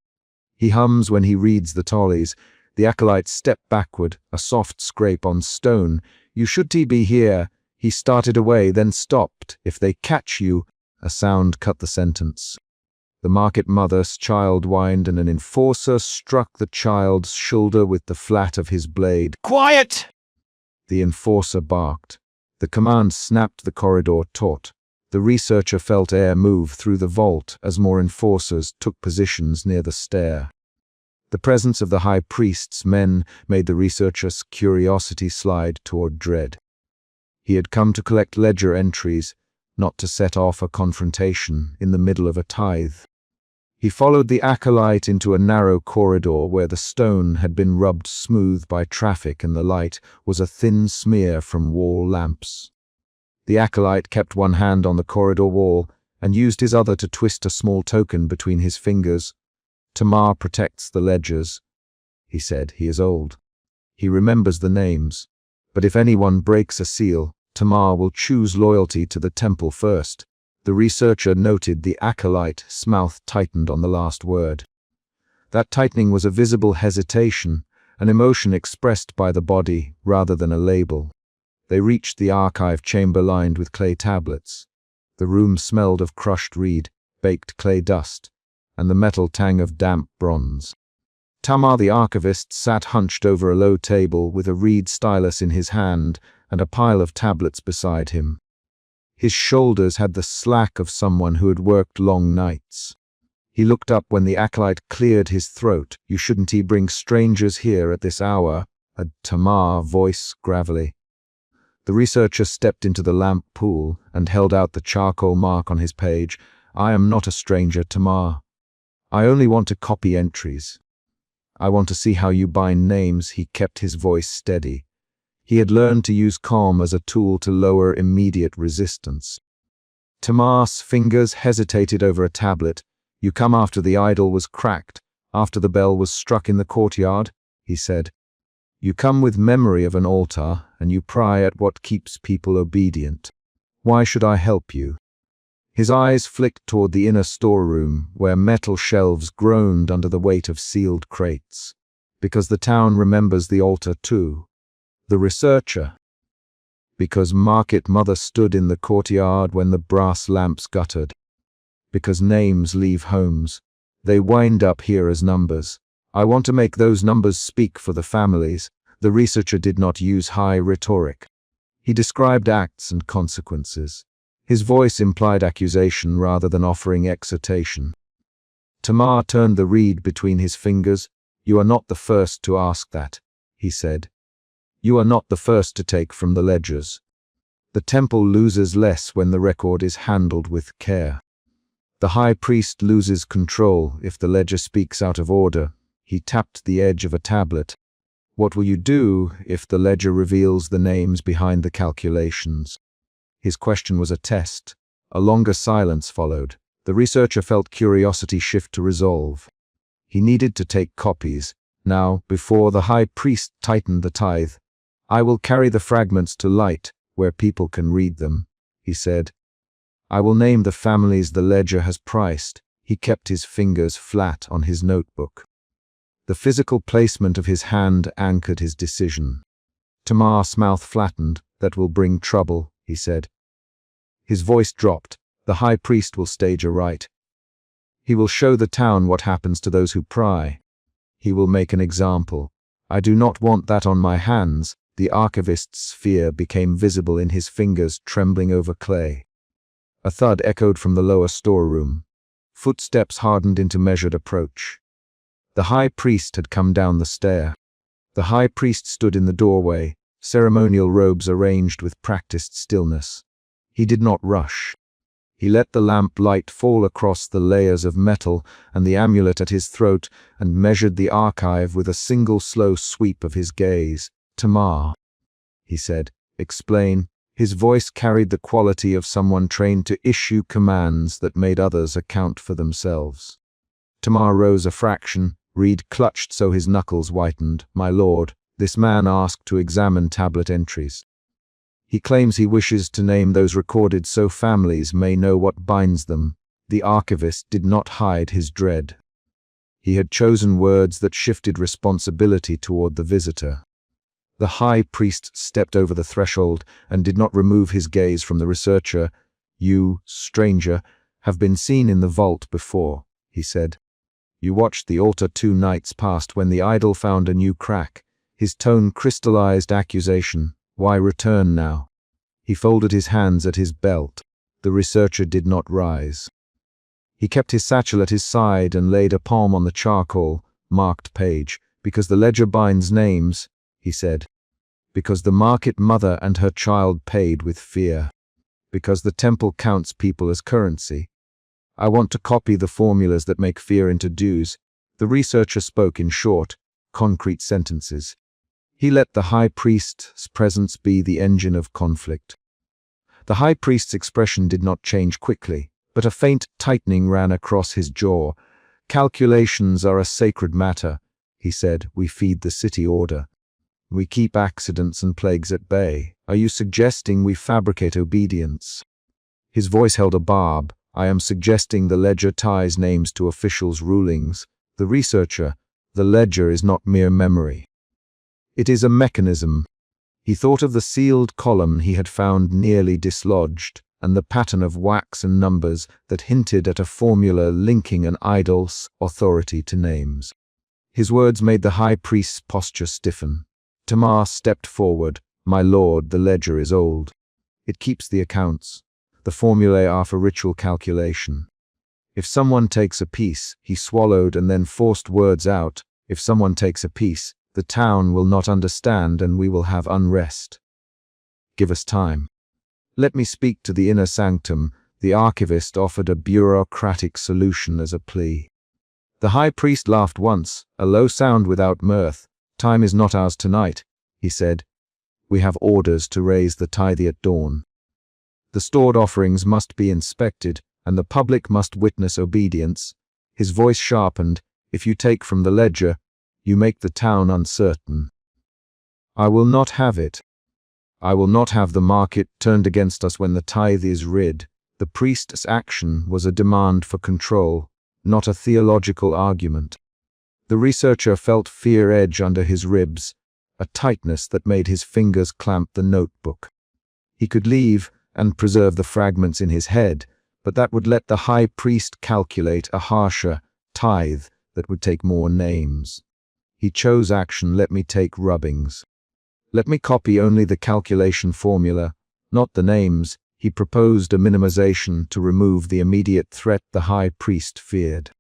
He hums when he reads the tallies. The acolyte stepped backward, a soft scrape on stone. You should be here. He started away, then stopped. If they catch you. A sound cut the sentence. The market mother's child whined and an enforcer struck the child's shoulder with the flat of his blade. Quiet! The enforcer barked. The command snapped. The corridor taut. The researcher felt air move through the vault as more enforcers took positions near the stair. The presence of the high priest's men made the researcher's curiosity slide toward dread. He had come to collect ledger entries, not to set off a confrontation in the middle of a tithe. He followed the acolyte into a narrow corridor where the stone had been rubbed smooth by traffic and the light was a thin smear from wall lamps. The acolyte kept one hand on the corridor wall and used his other to twist a small token between his fingers. Tamar protects the ledgers, he said. He is old. He remembers the names. But if anyone breaks a seal, Tamar will choose loyalty to the temple first. The researcher noted the acolyte's mouth tightened on the last word. That tightening was a visible hesitation, an emotion expressed by the body rather than a label. They reached the archive chamber lined with clay tablets. The room smelled of crushed reed, baked clay dust, and the metal tang of damp bronze. Tamar the archivist sat hunched over a low table with a reed stylus in his hand and a pile of tablets beside him. His shoulders had the slack of someone who had worked long nights. He looked up when the acolyte cleared his throat. You shouldn't bring strangers here at this hour, a Tamar voice gravelly. The researcher stepped into the lamp pool and held out the charcoal mark on his page. I am not a stranger, Tamar. I only want to copy entries. I want to see how you bind names. He kept his voice steady. He had learned to use calm as a tool to lower immediate resistance. Tamar's fingers hesitated over a tablet. You come after the idol was cracked, after the bell was struck in the courtyard, he said. You come with memory of an altar, and you pry at what keeps people obedient. Why should I help you? His eyes flicked toward the inner storeroom, where metal shelves groaned under the weight of sealed crates. Because the town remembers the altar too. The researcher. Because Market Mother stood in the courtyard when the brass lamps guttered. Because names leave homes. They wind up here as numbers. I want to make those numbers speak for the families. The researcher did not use high rhetoric. He described acts and consequences. His voice implied accusation rather than offering exhortation. Tamar turned the reed between his fingers. You are not the first to ask that, he said. You are not the first to take from the ledgers. The temple loses less when the record is handled with care. The high priest loses control if the ledger speaks out of order. He tapped the edge of a tablet. What will you do if the ledger reveals the names behind the calculations? His question was a test. A longer silence followed. The researcher felt curiosity shift to resolve. He needed to take copies. Now, before the high priest tightened the tithe, I will carry the fragments to light where people can read them, he said. I will name the families the ledger has priced. He kept his fingers flat on his notebook. The physical placement of his hand anchored his decision. Tamar's mouth flattened. That will bring trouble, he said. His voice dropped. The high priest will stage a rite. He will show the town what happens to those who pry. He will make an example. I do not want that on my hands. The archivist's fear became visible in his fingers trembling over clay. A thud echoed from the lower storeroom. Footsteps hardened into measured approach. The high priest had come down the stair. The high priest stood in the doorway, ceremonial robes arranged with practiced stillness. He did not rush. He let the lamp light fall across the layers of metal and the amulet at his throat and measured the archive with a single slow sweep of his gaze. Tamar, he said, explain. His voice carried the quality of someone trained to issue commands that made others account for themselves. Tamar rose a fraction. Reed clutched so his knuckles whitened. My lord, this man asked to examine tablet entries. He claims he wishes to name those recorded so families may know what binds them. The archivist did not hide his dread. He had chosen words that shifted responsibility toward the visitor. The high priest stepped over the threshold and did not remove his gaze from the researcher. You, stranger, have been seen in the vault before, he said. You watched the altar 2 nights past when the idol found a new crack. His tone crystallized accusation. Why return now? He folded his hands at his belt. The researcher did not rise. He kept his satchel at his side and laid a palm on the charcoal, marked page. Because the ledger binds names, he said. Because the market mother and her child paid with fear. Because the temple counts people as currency. I want to copy the formulas that make fear into dues. The researcher spoke in short, concrete sentences. He let the high priest's presence be the engine of conflict. The high priest's expression did not change quickly, but a faint tightening ran across his jaw. Calculations are a sacred matter, he said. We feed the city order. We keep accidents and plagues at bay. Are you suggesting we fabricate obedience? His voice held a barb. I am suggesting the ledger ties names to officials' rulings. The researcher, the ledger is not mere memory. It is a mechanism. He thought of the sealed column he had found nearly dislodged, and the pattern of wax and numbers that hinted at a formula linking an idol's authority to names. His words made the high priest's posture stiffen. Tamar stepped forward. My lord, the ledger is old. It keeps the accounts. The formulae are for ritual calculation. If someone takes a piece, he swallowed and then forced words out. If someone takes a piece, the town will not understand and we will have unrest. Give us time. Let me speak to the inner sanctum. The archivist offered a bureaucratic solution as a plea. The high priest laughed once, a low sound without mirth. Time is not ours tonight, he said. We have orders to raise the tithe at dawn. The stored offerings must be inspected, and the public must witness obedience. His voice sharpened. If you take from the ledger, you make the town uncertain. I will not have it. I will not have the market turned against us when the tithe is rid. The priest's action was a demand for control, not a theological argument. The researcher felt fear edge under his ribs, a tightness that made his fingers clamp the notebook. He could leave and preserve the fragments in his head, but that would let the high priest calculate a harsher tithe that would take more names. He chose action. Let me take rubbings. Let me copy only the calculation formula, not the names. He proposed a minimization to remove the immediate threat the high priest feared.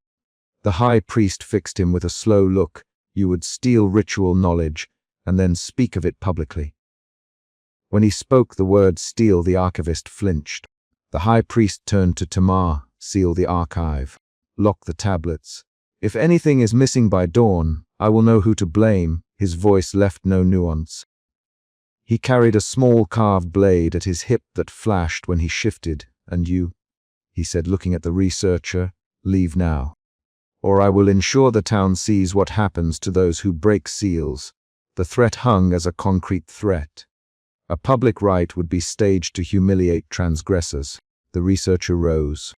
The high priest fixed him with a slow look. You would steal ritual knowledge and then speak of it publicly. When he spoke the word steal, the archivist flinched. The high priest turned to Tamar. Seal the archive. Lock the tablets. If anything is missing by dawn, I will know who to blame. His voice left no nuance. He carried a small carved blade at his hip that flashed when he shifted. And you, he said, looking at the researcher, leave now. Or I will ensure the town sees what happens to those who break seals. The threat hung as a concrete threat. A public rite would be staged to humiliate transgressors. The researcher rose.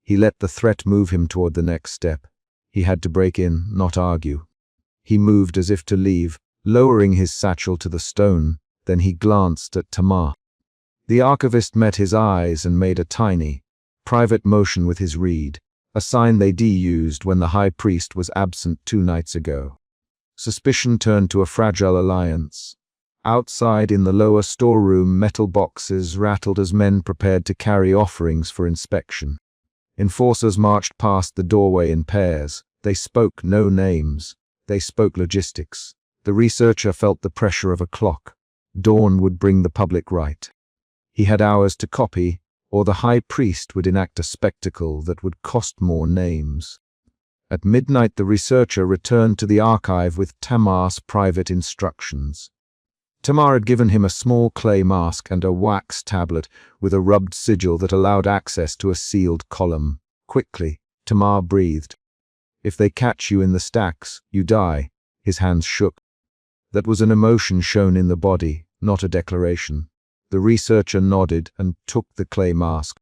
He let the threat move him toward the next step. He had to break in, not argue. He moved as if to leave, lowering his satchel to the stone. Then he glanced at Tamar. The archivist met his eyes and made a tiny, private motion with his reed, a sign they used when the high priest was absent 2 nights ago. Suspicion turned to a fragile alliance. Outside in the lower storeroom, metal boxes rattled as men prepared to carry offerings for inspection. Enforcers marched past the doorway in pairs. They spoke no names. They spoke logistics. The researcher felt the pressure of a clock. Dawn would bring the public rite. He had hours to copy, or the high priest would enact a spectacle that would cost more names. At midnight, the researcher returned to the archive with Tamar's private instructions. Tamar had given him a small clay mask and a wax tablet with a rubbed sigil that allowed access to a sealed column. Quickly, Tamar breathed. "If they catch you in the stacks, you die." His hands shook. That was an emotion shown in the body, not a declaration. The researcher nodded and took the clay mask.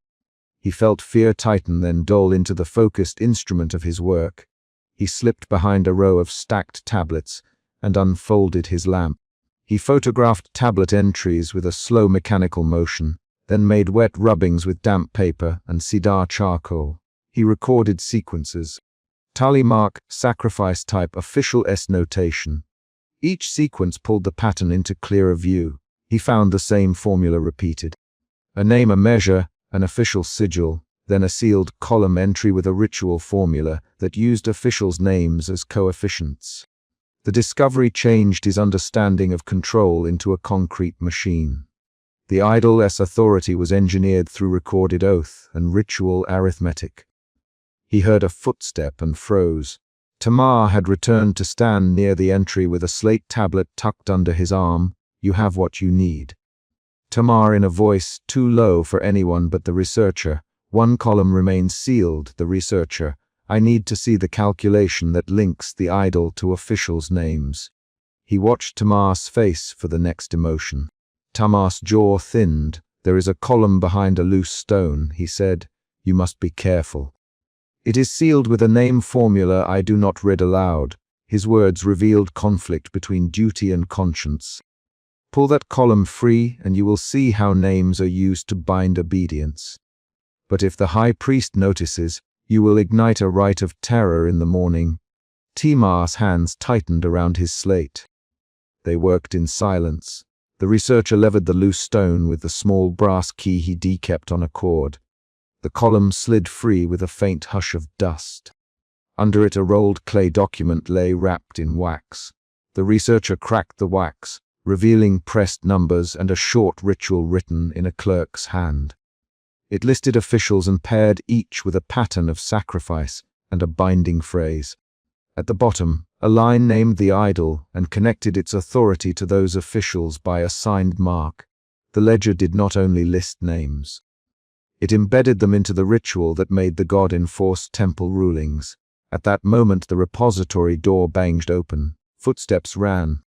He felt fear tighten, then dull into the focused instrument of his work. He slipped behind a row of stacked tablets and unfolded his lamp. He photographed tablet entries with a slow mechanical motion, then made wet rubbings with damp paper and cedar charcoal. He recorded sequences. Tally mark, sacrifice type, official S notation. Each sequence pulled the pattern into clearer view. He found the same formula repeated. A name, a measure, an official sigil, then a sealed column entry with a ritual formula that used officials' names as coefficients. The discovery changed his understanding of control into a concrete machine. The idol S authority was engineered through recorded oath and ritual arithmetic. He heard a footstep and froze. Tamar had returned to stand near the entry with a slate tablet tucked under his arm. "You have what you need." Tamar, in a voice too low for anyone but the researcher. "One column remains sealed." The researcher: "I need to see the calculation that links the idol to officials' names." He watched Tamar's face for the next emotion. Tamar's jaw thinned. "There is a column behind a loose stone," he said. "You must be careful. It is sealed with a name formula I do not read aloud." His words revealed conflict between duty and conscience. "Pull that column free and you will see how names are used to bind obedience. But if the high priest notices, you will ignite a rite of terror in the morning." Tamar's hands tightened around his slate. They worked in silence. The researcher levered the loose stone with the small brass key he kept on a cord. The column slid free with a faint hush of dust. Under it, a rolled clay document lay wrapped in wax. The researcher cracked the wax, revealing pressed numbers and a short ritual written in a clerk's hand. It listed officials and paired each with a pattern of sacrifice and a binding phrase. At the bottom, a line named the idol and connected its authority to those officials by a signed mark. The ledger did not only list names. It embedded them into the ritual that made the god enforce temple rulings. At that moment, the repository door banged open. Footsteps ran.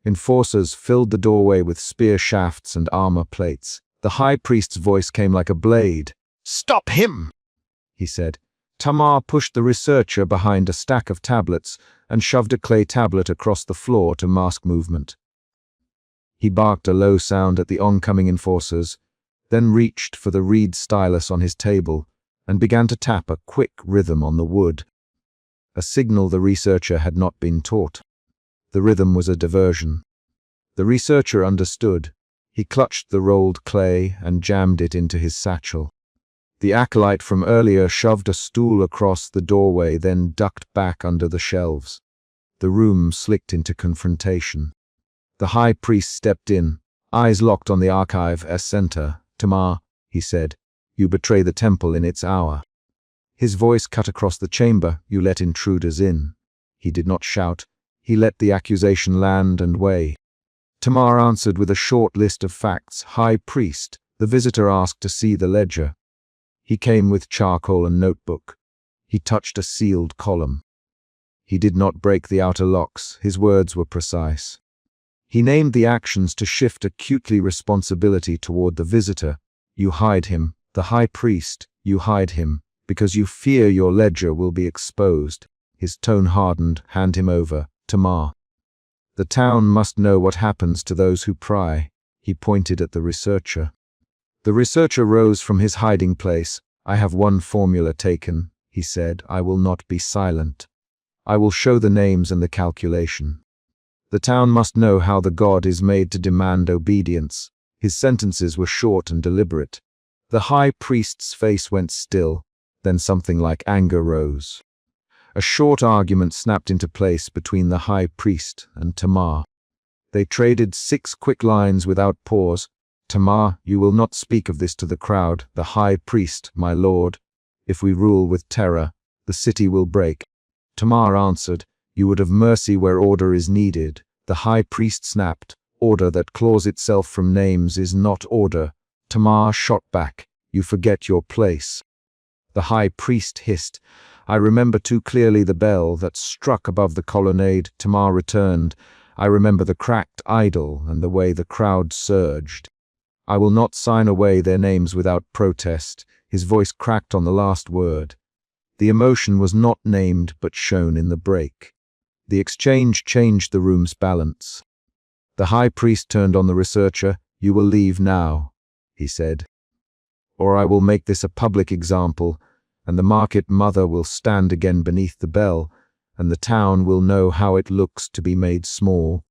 Enforcers filled the doorway with spear shafts and armor plates. The high priest's voice came like a blade. "Stop him!" he said. Tamar pushed the researcher behind a stack of tablets and shoved a clay tablet across the floor to mask movement. He barked a low sound at the oncoming enforcers, then reached for the reed stylus on his table and began to tap a quick rhythm on the wood. A signal the researcher had not been taught. The rhythm was a diversion. The researcher understood. He clutched the rolled clay and jammed it into his satchel. The acolyte from earlier shoved a stool across the doorway, then ducked back under the shelves. The room slicked into confrontation. The high priest stepped in, eyes locked on the archive as center. "Tamar," he said, "you betray the temple in its hour." His voice cut across the chamber. "You let intruders in." He did not shout. He let the accusation land and weigh. Tamar answered with a short list of facts. "High priest." The visitor asked to see the ledger. He came with charcoal and notebook. He touched a sealed column. He did not break the outer locks. His words were precise. He named the actions to shift acutely responsibility toward the visitor. You hide him, the high priest, you hide him, because you fear your ledger will be exposed. His tone hardened. Hand him over, Tamar. The town must know what happens to those who pry. He pointed at the researcher. The researcher rose from his hiding place. I have one formula taken, he said. I will not be silent. I will show the names and the calculation. The town must know how the god is made to demand obedience. His sentences were short and deliberate. The high priest's face went still, then something like anger rose. A short argument snapped into place between the high priest and Tamar. They traded 6 quick lines without pause. Tamar, you will not speak of this to the crowd. The high priest, my lord. If we rule with terror, the city will break. Tamar answered, you would have mercy where order is needed. The high priest snapped, order that claws itself from names is not order. Tamar shot back, you forget your place. The high priest hissed, I remember too clearly the bell that struck above the colonnade. Tamar returned, I remember the cracked idol and the way the crowd surged. I will not sign away their names without protest. His voice cracked on the last word. The emotion was not named but shown in the break. The exchange changed the room's balance. The high priest turned on the researcher. You will leave now, he said, or I will make this a public example, and the market mother will stand again beneath the bell, and the town will know how it looks to be made small.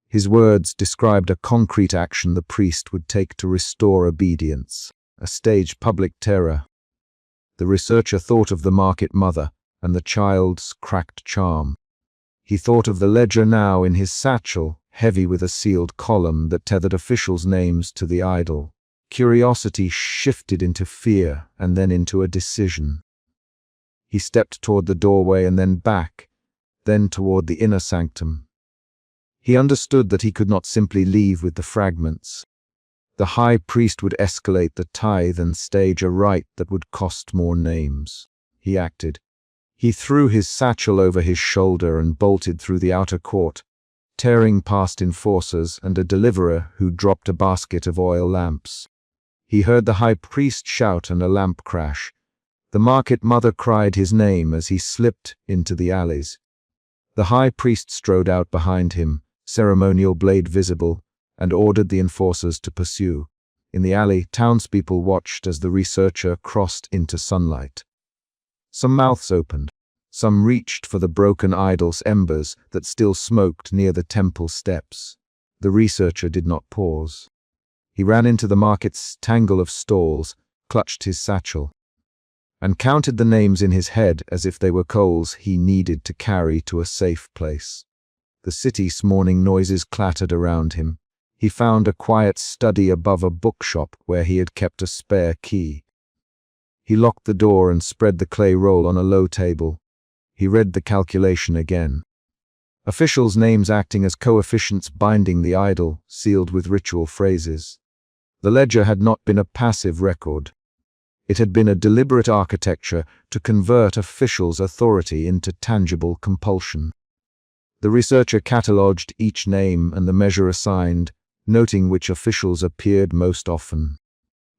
His words described a concrete action the priest would take to restore obedience, a staged public terror. The researcher thought of the market mother and the child's cracked charm. He thought of the ledger now in his satchel, heavy with a sealed column that tethered officials' names to the idol. Curiosity shifted into fear and then into a decision. He stepped toward the doorway and then back, then toward the inner sanctum. He understood that he could not simply leave with the fragments. The high priest would escalate the tithe and stage a rite that would cost more names. He acted. He threw his satchel over his shoulder and bolted through the outer court, tearing past enforcers and a deliverer who dropped a basket of oil lamps. He heard the high priest shout and a lamp crash. The market mother cried his name as he slipped into the alleys. The high priest strode out behind him, ceremonial blade visible, and ordered the enforcers to pursue. In the alley, townspeople watched as the researcher crossed into sunlight. Some mouths opened. Some reached for the broken idol's embers that still smoked near the temple steps. The researcher did not pause. He ran into the market's tangle of stalls, clutched his satchel, and counted the names in his head as if they were coals he needed to carry to a safe place. The city's morning noises clattered around him. He found a quiet study above a bookshop where he had kept a spare key. He locked the door and spread the clay roll on a low table. He read the calculation again. Officials' names acting as coefficients binding the idol, sealed with ritual phrases. The ledger had not been a passive record. It had been a deliberate architecture to convert officials' authority into tangible compulsion. The researcher catalogued each name and the measure assigned, noting which officials appeared most often.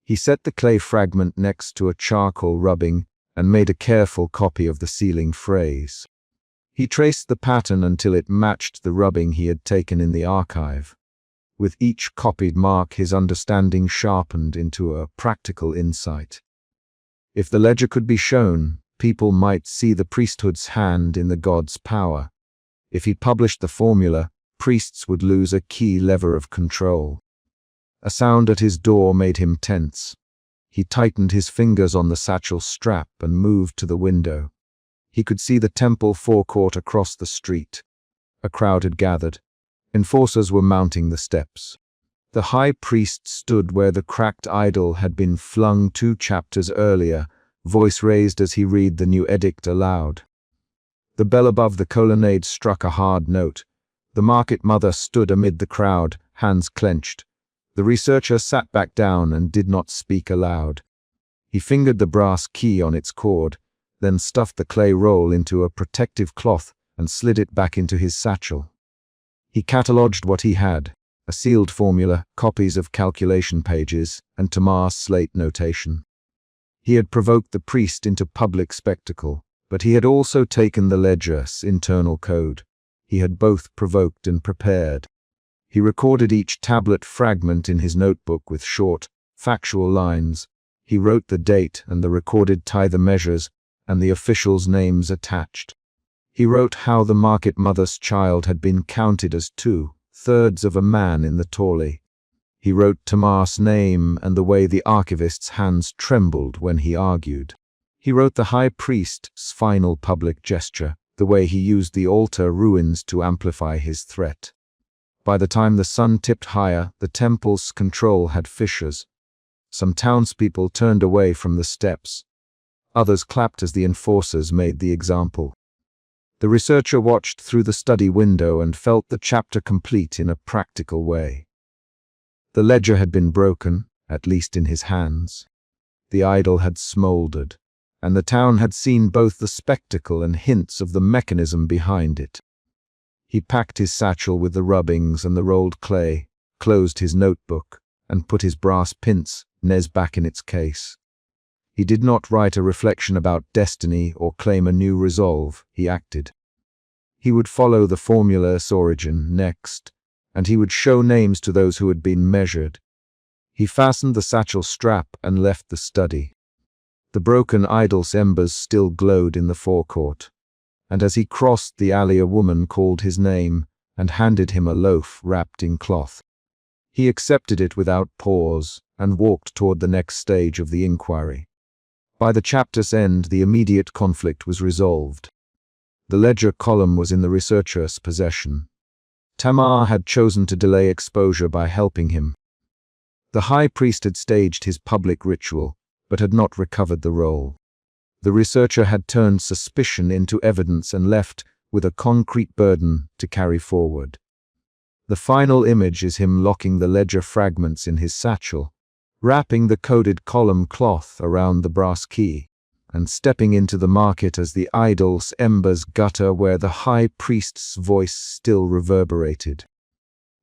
He set the clay fragment next to a charcoal rubbing and made a careful copy of the sealing phrase. He traced the pattern until it matched the rubbing he had taken in the archive. With each copied mark, his understanding sharpened into a practical insight. If the ledger could be shown, people might see the priesthood's hand in the god's power. If he published the formula, priests would lose a key lever of control. A sound at his door made him tense. He tightened his fingers on the satchel strap and moved to the window. He could see the temple forecourt across the street. A crowd had gathered. Enforcers were mounting the steps. The high priest stood where the cracked idol had been flung 2 chapters earlier, voice raised as he read the new edict aloud. The bell above the colonnade struck a hard note. The market mother stood amid the crowd, hands clenched. The researcher sat back down and did not speak aloud. He fingered the brass key on its cord, then stuffed the clay roll into a protective cloth and slid it back into his satchel. He catalogued what he had: a sealed formula, copies of calculation pages, and Tamar's slate notation. He had provoked the priest into public spectacle, but he had also taken the ledger's internal code. He had both provoked and prepared. He recorded each tablet fragment in his notebook with short, factual lines. He wrote the date and the recorded tithe measures and the officials' names attached. He wrote how the market mother's child had been counted as 2/3 of a man in the Torley. He wrote Tamar's name and the way the archivist's hands trembled when he argued. He wrote the high priest's final public gesture, the way he used the altar ruins to amplify his threat. By the time the sun tipped higher, the temple's control had fissures. Some townspeople turned away from the steps. Others clapped as the enforcers made the example. The researcher watched through the study window and felt the chapter complete in a practical way. The ledger had been broken, at least in his hands. The idol had smoldered, and the town had seen both the spectacle and hints of the mechanism behind it. He packed his satchel with the rubbings and the rolled clay, closed his notebook, and put his brass pince-nez back in its case. He did not write a reflection about destiny or claim a new resolve. He acted. He would follow the formula's origin next, and he would show names to those who had been measured. He fastened the satchel strap and left the study. The broken idol's embers still glowed in the forecourt, and as he crossed the alley a woman called his name and handed him a loaf wrapped in cloth. He accepted it without pause and walked toward the next stage of the inquiry. By the chapter's end, the immediate conflict was resolved. The ledger column was in the researcher's possession. Tamar had chosen to delay exposure by helping him. The high priest had staged his public ritual, but had not recovered the roll. The researcher had turned suspicion into evidence and left with a concrete burden to carry forward. The final image is him locking the ledger fragments in his satchel, wrapping the coded column cloth around the brass key, and stepping into the market as the idol's embers gutter where the high priest's voice still reverberated.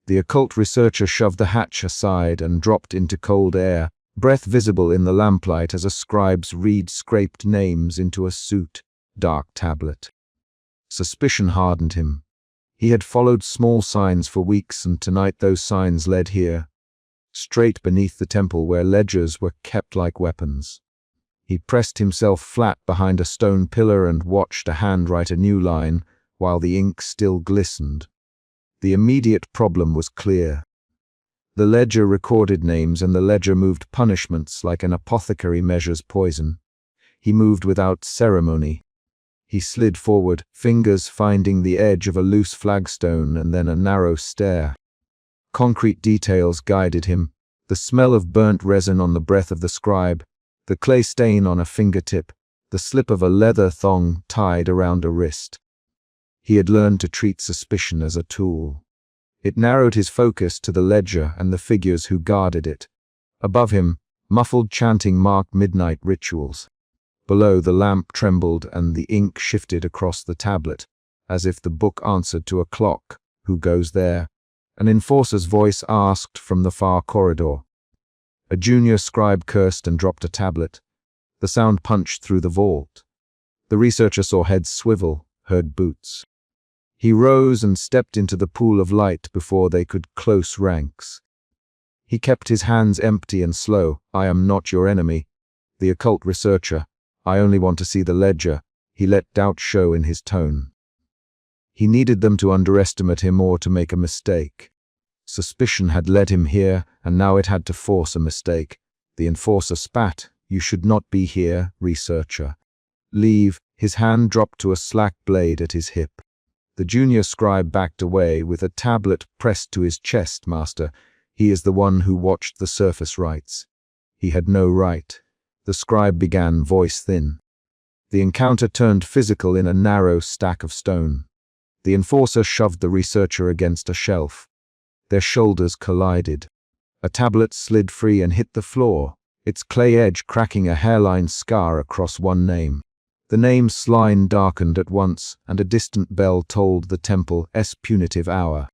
The occult researcher shoved the hatch aside and dropped into cold air, breath visible in the lamplight as a scribe's reed scraped names into a dark tablet. Suspicion hardened him. He had followed small signs for weeks, and tonight those signs led here, straight beneath the temple where ledgers were kept like weapons. He pressed himself flat behind a stone pillar and watched a hand write a new line while the ink still glistened. The immediate problem was clear. The ledger recorded names and the ledger moved punishments like an apothecary measures poison. He moved without ceremony. He slid forward, fingers finding the edge of a loose flagstone and then a narrow stair. Concrete details guided him: the smell of burnt resin on the breath of the scribe, the clay stain on a fingertip, the slip of a leather thong tied around a wrist. He had learned to treat suspicion as a tool. It narrowed his focus to the ledger and the figures who guarded it. Above him, muffled chanting marked midnight rituals. Below, the lamp trembled and the ink shifted across the tablet, as if the book answered to a clock. Who goes there? An enforcer's voice asked from the far corridor. A junior scribe cursed and dropped a tablet. The sound punched through the vault. The researcher saw heads swivel, heard boots. He rose and stepped into the pool of light before they could close ranks. He kept his hands empty and slow. I am not your enemy. The occult researcher. I only want to see the ledger. He let doubt show in his tone. He needed them to underestimate him or to make a mistake. Suspicion had led him here, and now it had to force a mistake. The enforcer spat. You should not be here, researcher. Leave. His hand dropped to a slack blade at his hip. The junior scribe backed away with a tablet pressed to his chest. Master, he is the one who watched the surface rites. He had no right. The scribe began, voice thin. The encounter turned physical in a narrow stack of stone. The enforcer shoved the researcher against a shelf. Their shoulders collided. A tablet slid free and hit the floor, its clay edge cracking a hairline scar across one name. The name's line darkened at once, and a distant bell tolled the temple's punitive hour.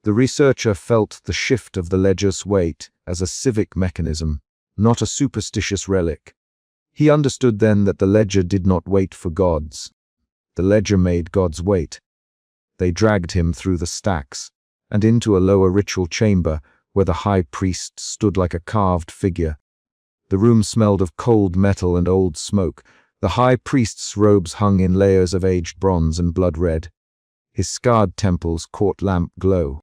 The researcher felt the shift of the ledger's weight as a civic mechanism, not a superstitious relic. He understood then that the ledger did not wait for gods. The ledger made gods wait. They dragged him through the stacks and into a lower ritual chamber where the high priest stood like a carved figure. The room smelled of cold metal and old smoke. The high priest's robes hung in layers of aged bronze and blood red. His scarred temples caught lamp glow.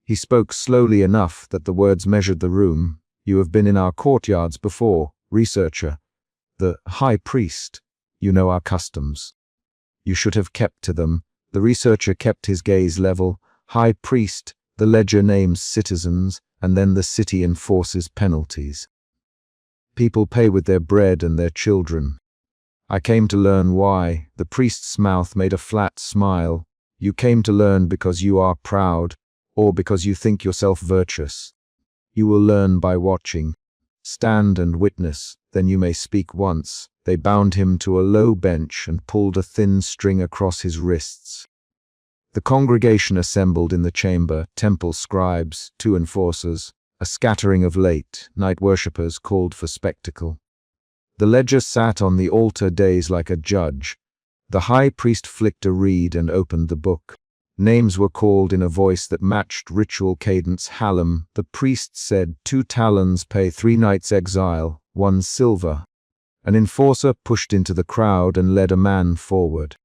He spoke slowly enough that the words measured the room. "You have been in our courtyards before, researcher. The high priest, you know our customs. You should have kept to them." The researcher kept his gaze level. High priest, the ledger names citizens, and then the city enforces penalties. People pay with their bread and their children. I came to learn why. The priest's mouth made a flat smile. You came to learn because you are proud, or because you think yourself virtuous. You will learn by watching. Stand and witness, then you may speak once. They bound him to a low bench and pulled a thin string across his wrists. The congregation assembled in the chamber, temple scribes, 2 enforcers, a scattering of late night worshippers called for spectacle. The ledger sat on the altar days like a judge. The high priest flicked a reed and opened the book. Names were called in a voice that matched ritual cadence. Hallam, the priest said, 2 talons pay 3 nights' exile, 1 silver. An enforcer pushed into the crowd and led a man forward.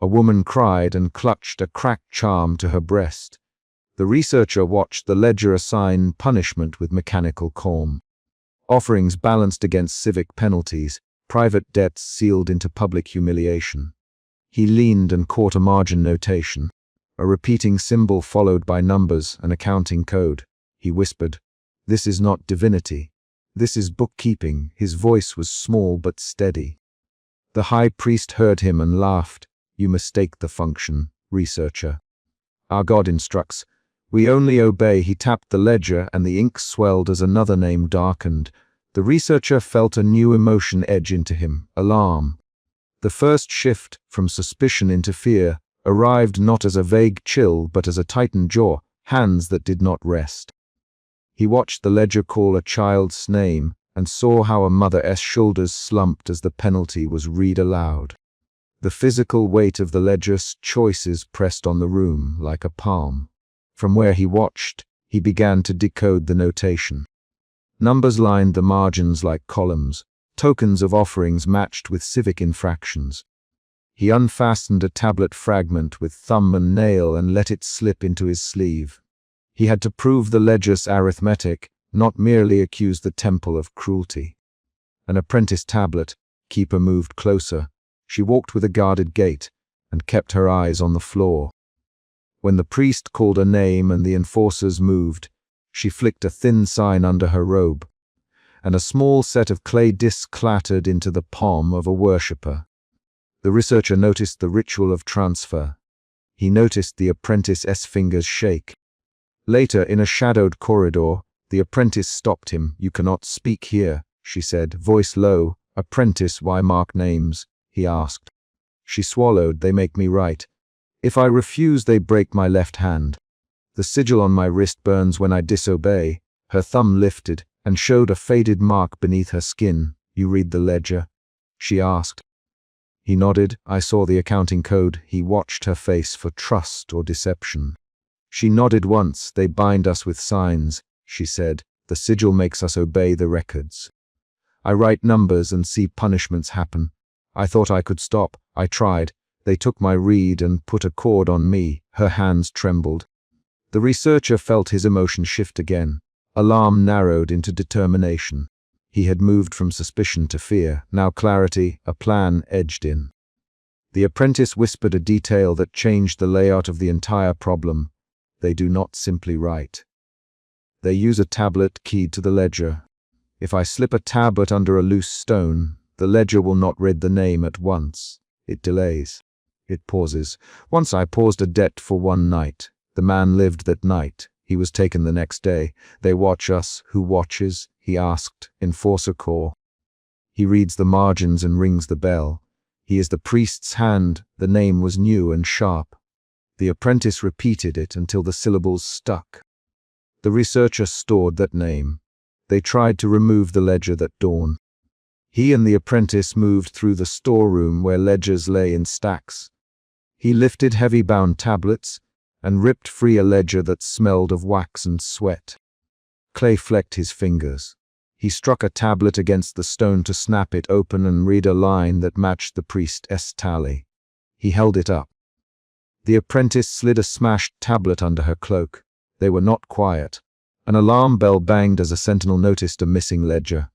A woman cried and clutched a cracked charm to her breast. The researcher watched the ledger assign punishment with mechanical calm. Offerings balanced against civic penalties, private debts sealed into public humiliation. He leaned and caught a margin notation, a repeating symbol followed by numbers, an accounting code. He whispered, "This is not divinity. This is bookkeeping." His voice was small but steady. The high priest heard him and laughed. "You mistake the function, researcher. Our God instructs. We only obey." He tapped the ledger and the ink swelled as another name darkened. The researcher felt a new emotion edge into him, alarm. The first shift from suspicion into fear arrived not as a vague chill but as a tightened jaw, hands that did not rest. He watched the ledger call a child's name and saw how a mother's shoulders slumped as the penalty was read aloud. The physical weight of the ledger's choices pressed on the room like a palm. From where he watched, he began to decode the notation. Numbers lined the margins like columns, tokens of offerings matched with civic infractions. He unfastened a tablet fragment with thumb and nail and let it slip into his sleeve. He had to prove the ledger's arithmetic, not merely accuse the temple of cruelty. An apprentice tablet, keeper moved closer. She walked with a guarded gait and kept her eyes on the floor. When the priest called a name and the enforcers moved, she flicked a thin sign under her robe, and a small set of clay discs clattered into the palm of a worshipper. The researcher noticed the ritual of transfer. He noticed the apprentice's fingers shake. Later, in a shadowed corridor, the apprentice stopped him. "You cannot speak here," she said, voice low. "Apprentice, why mark names?" he asked. She swallowed. "They make me write. If I refuse, they break my left hand. The sigil on my wrist burns when I disobey." Her thumb lifted and showed a faded mark beneath her skin. "You read the ledger?" she asked. He nodded. "I saw the accounting code." He watched her face for trust or deception. She nodded once. "They bind us with signs," she said. "The sigil makes us obey the records. I write numbers and see punishments happen. I thought I could stop. I tried. They took my reed and put a cord on me." Her hands trembled. The researcher felt his emotion shift again. Alarm narrowed into determination. He had moved from suspicion to fear. Now clarity, a plan, edged in. The apprentice whispered a detail that changed the layout of the entire problem. "They do not simply write. They use a tablet keyed to the ledger. If I slip a tablet under a loose stone, the ledger will not read the name at once. It delays. It pauses. Once I paused a debt for 1 night. The man lived that night. He was taken the next day. They watch us. Who watches?" he asked. "Enforcer Corps. He reads the margins and rings the bell. He is the priest's hand." The name was new and sharp. The apprentice repeated it until the syllables stuck. The researcher stored that name. They tried to remove the ledger that dawn. He and the apprentice moved through the storeroom where ledgers lay in stacks. He lifted heavy-bound tablets and ripped free a ledger that smelled of wax and sweat. Clay flecked his fingers. He struck a tablet against the stone to snap it open and read a line that matched the priest's tally. He held it up. The apprentice slid a smashed tablet under her cloak. They were not quiet. An alarm bell banged as a sentinel noticed a missing ledger.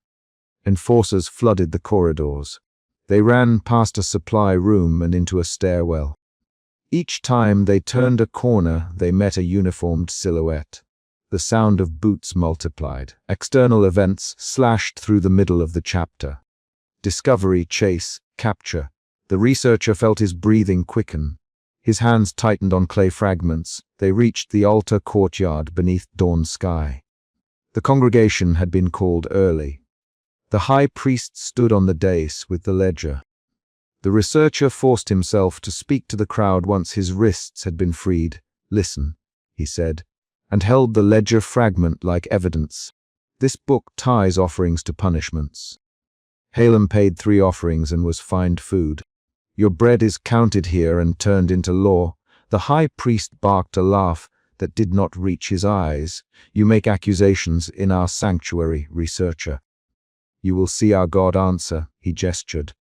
Enforcers flooded the corridors. They ran past a supply room and into a stairwell. Each time they turned a corner, they met a uniformed silhouette. The sound of boots multiplied. External events slashed through the middle of the chapter. Discovery, chase, capture. The researcher felt his breathing quicken. His hands tightened on clay fragments. They reached the altar courtyard beneath dawn sky. The congregation had been called early. The high priest stood on the dais with the ledger. The researcher forced himself to speak to the crowd once his wrists had been freed. "Listen," he said, and held the ledger fragment like evidence. "This book ties offerings to punishments. Halem paid 3 offerings and was fined food. Your bread is counted here and turned into law." The high priest barked a laugh that did not reach his eyes. "You make accusations in our sanctuary, researcher. You will see our God answer," he gestured.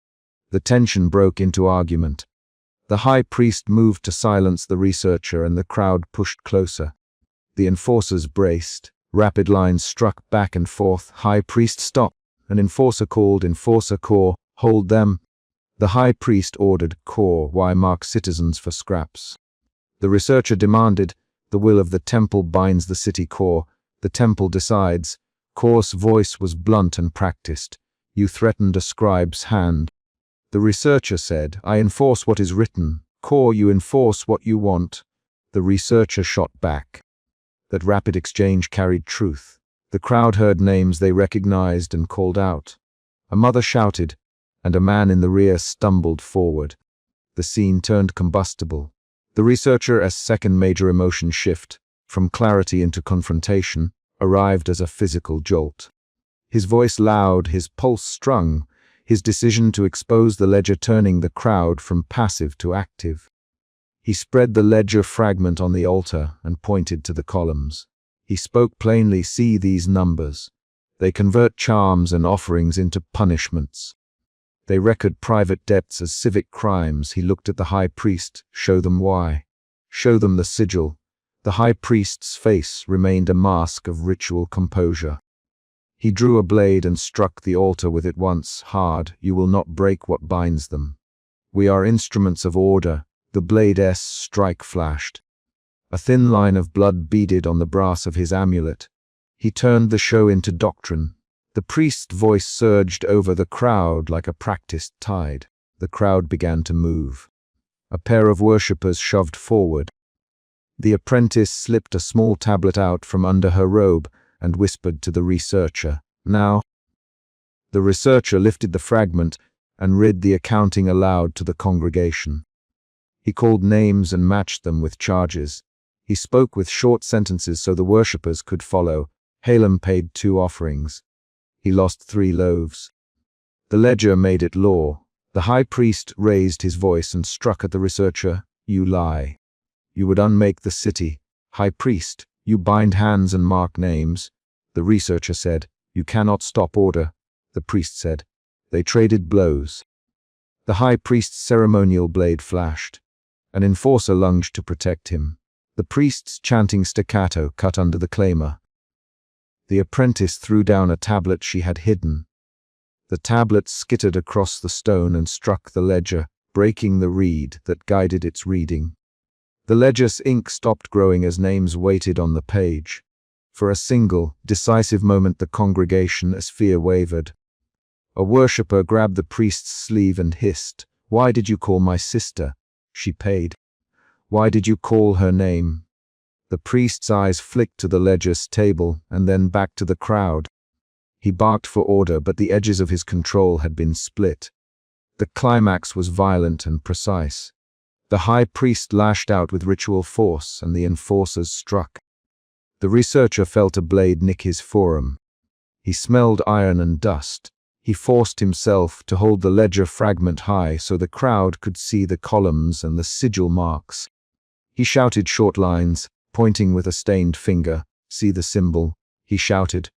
The tension broke into argument. The high priest moved to silence the researcher and the crowd pushed closer. The enforcers braced. Rapid lines struck back and forth. "High priest, stop." An enforcer called, "Enforcer Corps, hold them." The high priest ordered, "Corps, why mark citizens for scraps?" The researcher demanded, "The will of the temple binds the city core. The temple decides." Corps' voice was blunt and practiced. "You threatened a scribe's hand." The researcher said, "I enforce what is written. Corps, you enforce what you want." The researcher shot back. That rapid exchange carried truth. The crowd heard names they recognized and called out. A mother shouted, and a man in the rear stumbled forward. The scene turned combustible. The researcher's second major emotion shift, from clarity into confrontation, arrived as a physical jolt. His voice loud, his pulse strung, his decision to expose the ledger turning the crowd from passive to active. He spread the ledger fragment on the altar and pointed to the columns. He spoke plainly, "See these numbers. They convert charms and offerings into punishments. They record private debts as civic crimes." He looked at the high priest. "Show them why. Show them the sigil." The high priest's face remained a mask of ritual composure. He drew a blade and struck the altar with it once, hard. "You will not break what binds them. We are instruments of order." The blade's strike flashed. A thin line of blood beaded on the brass of his amulet. He turned the show into doctrine. The priest's voice surged over the crowd like a practiced tide. The crowd began to move. A pair of worshippers shoved forward. The apprentice slipped a small tablet out from under her robe and whispered to the researcher, "Now." The researcher lifted the fragment and read the accounting aloud to the congregation. He called names and matched them with charges. He spoke with short sentences so the worshippers could follow. Halem paid 2 offerings. He lost 3 loaves. The ledger made it law. The high priest raised his voice and struck at the researcher. "You lie. You would unmake the city. High priest, you bind hands and mark names." The researcher said, "You cannot stop order." The priest said. They traded blows. The high priest's ceremonial blade flashed. An enforcer lunged to protect him. The priest's chanting staccato cut under the claymore. The apprentice threw down a tablet she had hidden. The tablet skittered across the stone and struck the ledger, breaking the reed that guided its reading. The ledger's ink stopped growing as names waited on the page. For a single, decisive moment the congregation's fear wavered. A worshipper grabbed the priest's sleeve and hissed, "Why did you call my sister? She paid. Why did you call her name?" The priest's eyes flicked to the ledger's table and then back to the crowd. He barked for order, but the edges of his control had been split. The climax was violent and precise. The high priest lashed out with ritual force, and the enforcers struck. The researcher felt a blade nick his forearm. He smelled iron and dust. He forced himself to hold the ledger fragment high so the crowd could see the columns and the sigil marks. He shouted short lines, pointing with a stained finger. "See the symbol," he shouted.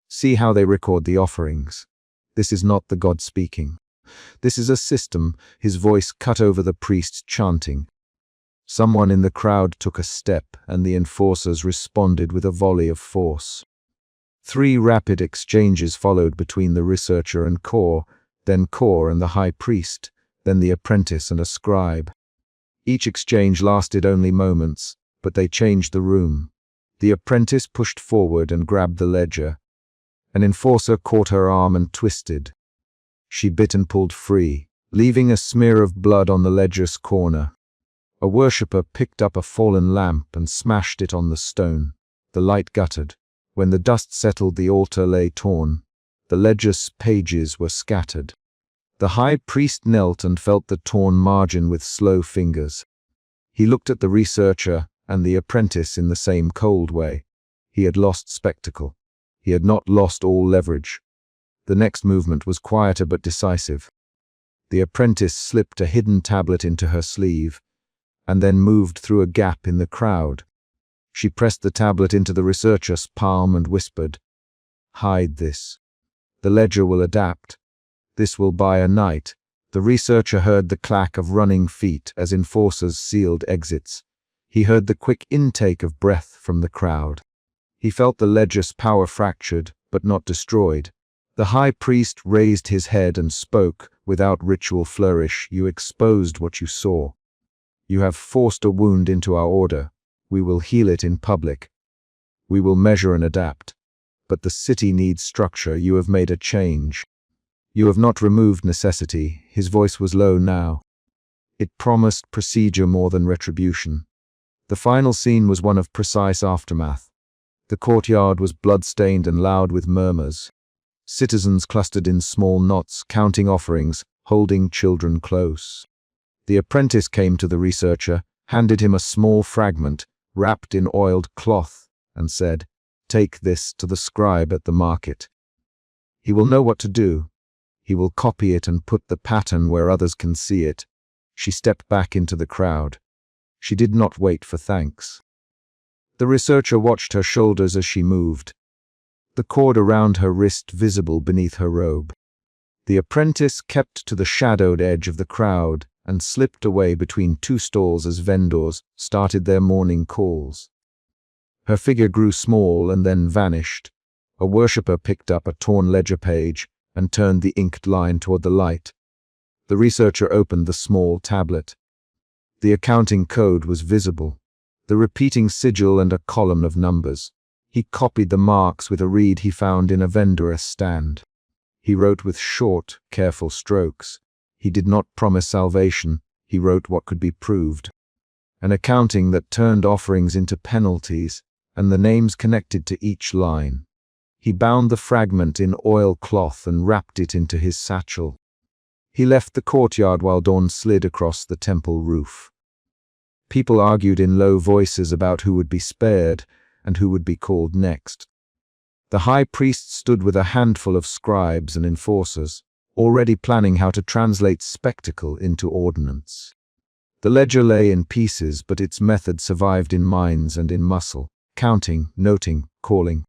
"See how they record the offerings. This is not the God speaking. This is a system." His voice cut over the priest's chanting. Someone in the crowd took a step, and the enforcers responded with a volley of force. 3 rapid exchanges followed between the researcher and Kor, then Kor and the high priest, then the apprentice and a scribe. Each exchange lasted only moments, but they changed the room. The apprentice pushed forward and grabbed the ledger. An enforcer caught her arm and twisted. She bit and pulled free, leaving a smear of blood on the ledger's corner. A worshipper picked up a fallen lamp and smashed it on the stone. The light guttered. When the dust settled, the altar lay torn. The ledger's pages were scattered. The high priest knelt and felt the torn margin with slow fingers. He looked at the researcher and the apprentice in the same cold way. He had lost spectacle. He had not lost all leverage. The next movement was quieter but decisive. The apprentice slipped a hidden tablet into her sleeve, and then moved through a gap in the crowd. She pressed the tablet into the researcher's palm and whispered, "Hide this. The ledger will adapt. This will buy a night." The researcher heard the clack of running feet as enforcers sealed exits. He heard the quick intake of breath from the crowd. He felt the ledger's power fractured, but not destroyed. The high priest raised his head and spoke, without ritual flourish. "You exposed what you saw. You have forced a wound into our order. We will heal it in public. We will measure and adapt. But the city needs structure. You have made a change. You have not removed necessity." His voice was low now. It promised procedure more than retribution. The final scene was one of precise aftermath. The courtyard was blood-stained and loud with murmurs. Citizens clustered in small knots, counting offerings, holding children close. The apprentice came to the researcher, handed him a small fragment, wrapped in oiled cloth, and said, "Take this to the scribe at the market. He will know what to do. He will copy it and put the pattern where others can see it." She stepped back into the crowd. She did not wait for thanks. The researcher watched her shoulders as she moved, the cord around her wrist visible beneath her robe. The apprentice kept to the shadowed edge of the crowd and slipped away between 2 stalls as vendors started their morning calls. Her figure grew small and then vanished. A worshipper picked up a torn ledger page and turned the inked line toward the light. The researcher opened the small tablet. The accounting code was visible, the repeating sigil and a column of numbers. He copied the marks with a reed he found in a vendor's stand. He wrote with short, careful strokes. He did not promise salvation. He wrote what could be proved. An accounting that turned offerings into penalties, and the names connected to each line. He bound the fragment in oil cloth and wrapped it into his satchel. He left the courtyard while dawn slid across the temple roof. People argued in low voices about who would be spared and who would be called next. The high priest stood with a handful of scribes and enforcers, already planning how to translate spectacle into ordinance. The ledger lay in pieces, but its method survived in minds and in muscle, counting, noting, calling.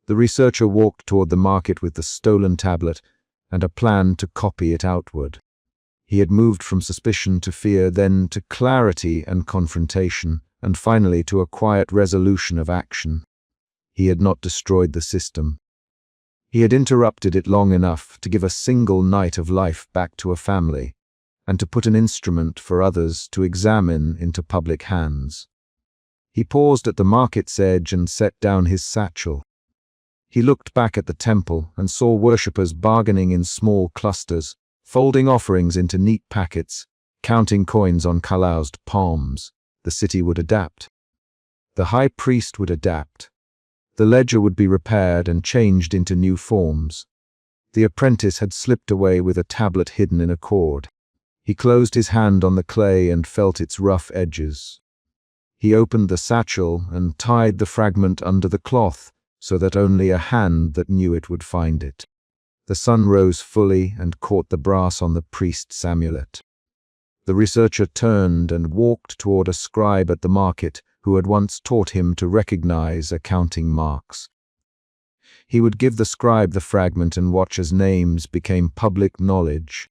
The researcher walked toward the market with the stolen tablet and a plan to copy it outward. He had moved from suspicion to fear, then to clarity and confrontation, and finally to a quiet resolution of action. He had not destroyed the system. He had interrupted it long enough to give a single night of life back to a family, and to put an instrument for others to examine into public hands. He paused at the market's edge and set down his satchel. He looked back at the temple and saw worshippers bargaining in small clusters, folding offerings into neat packets, counting coins on calloused palms. The city would adapt. The high priest would adapt. The ledger would be repaired and changed into new forms. The apprentice had slipped away with a tablet hidden in a cord. He closed his hand on the clay and felt its rough edges. He opened the satchel and tied the fragment under the cloth so that only a hand that knew it would find it. The sun rose fully and caught the brass on the priest's amulet. The researcher turned and walked toward a scribe at the market who had once taught him to recognize accounting marks. He would give the scribe the fragment and watch as names became public knowledge.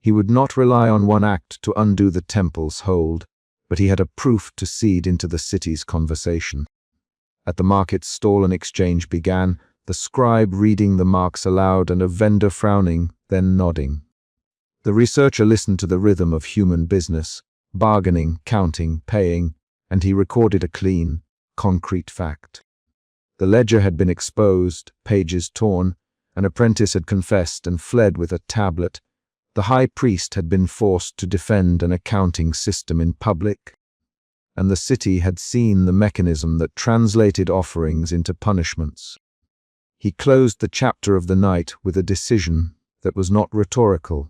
He would not rely on one act to undo the temple's hold, but he had a proof to seed into the city's conversation. At the market stall an exchange began, the scribe reading the marks aloud and a vendor frowning, then nodding. The researcher listened to the rhythm of human business, bargaining, counting, paying, and he recorded a clean, concrete fact. The ledger had been exposed, pages torn, an apprentice had confessed and fled with a tablet. The high priest had been forced to defend an accounting system in public, and the city had seen the mechanism that translated offerings into punishments. He closed the chapter of the night with a decision that was not rhetorical.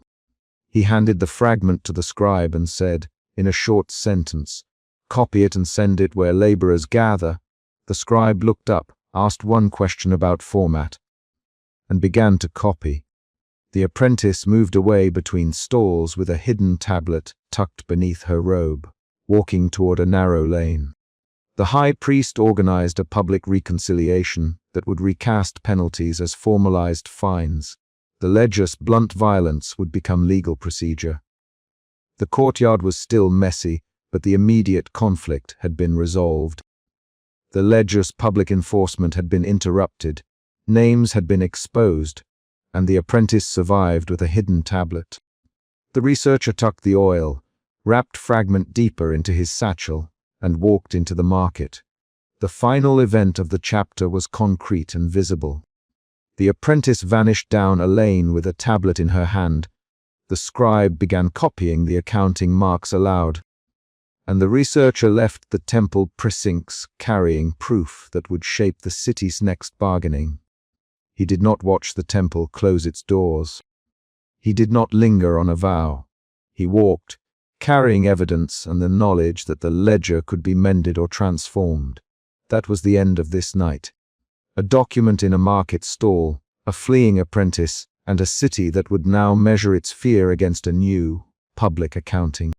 He handed the fragment to the scribe and said, in a short sentence, "Copy it and send it where laborers gather." The scribe looked up, asked one question about format, and began to copy. The apprentice moved away between stalls with a hidden tablet tucked beneath her robe, walking toward a narrow lane. The high priest organized a public reconciliation that would recast penalties as formalized fines. The ledger's blunt violence would become legal procedure. The courtyard was still messy, but the immediate conflict had been resolved. The ledger's public enforcement had been interrupted, names had been exposed, and the apprentice survived with a hidden tablet. The researcher tucked the oil, wrapped fragment deeper into his satchel, and walked into the market. The final event of the chapter was concrete and visible. The apprentice vanished down a lane with a tablet in her hand. The scribe began copying the accounting marks aloud, and the researcher left the temple precincts carrying proof that would shape the city's next bargaining. He did not watch the temple close its doors. He did not linger on a vow. He walked, carrying evidence and the knowledge that the ledger could be mended or transformed. That was the end of this night. A document in a market stall, a fleeing apprentice, and a city that would now measure its fear against a new, public accounting.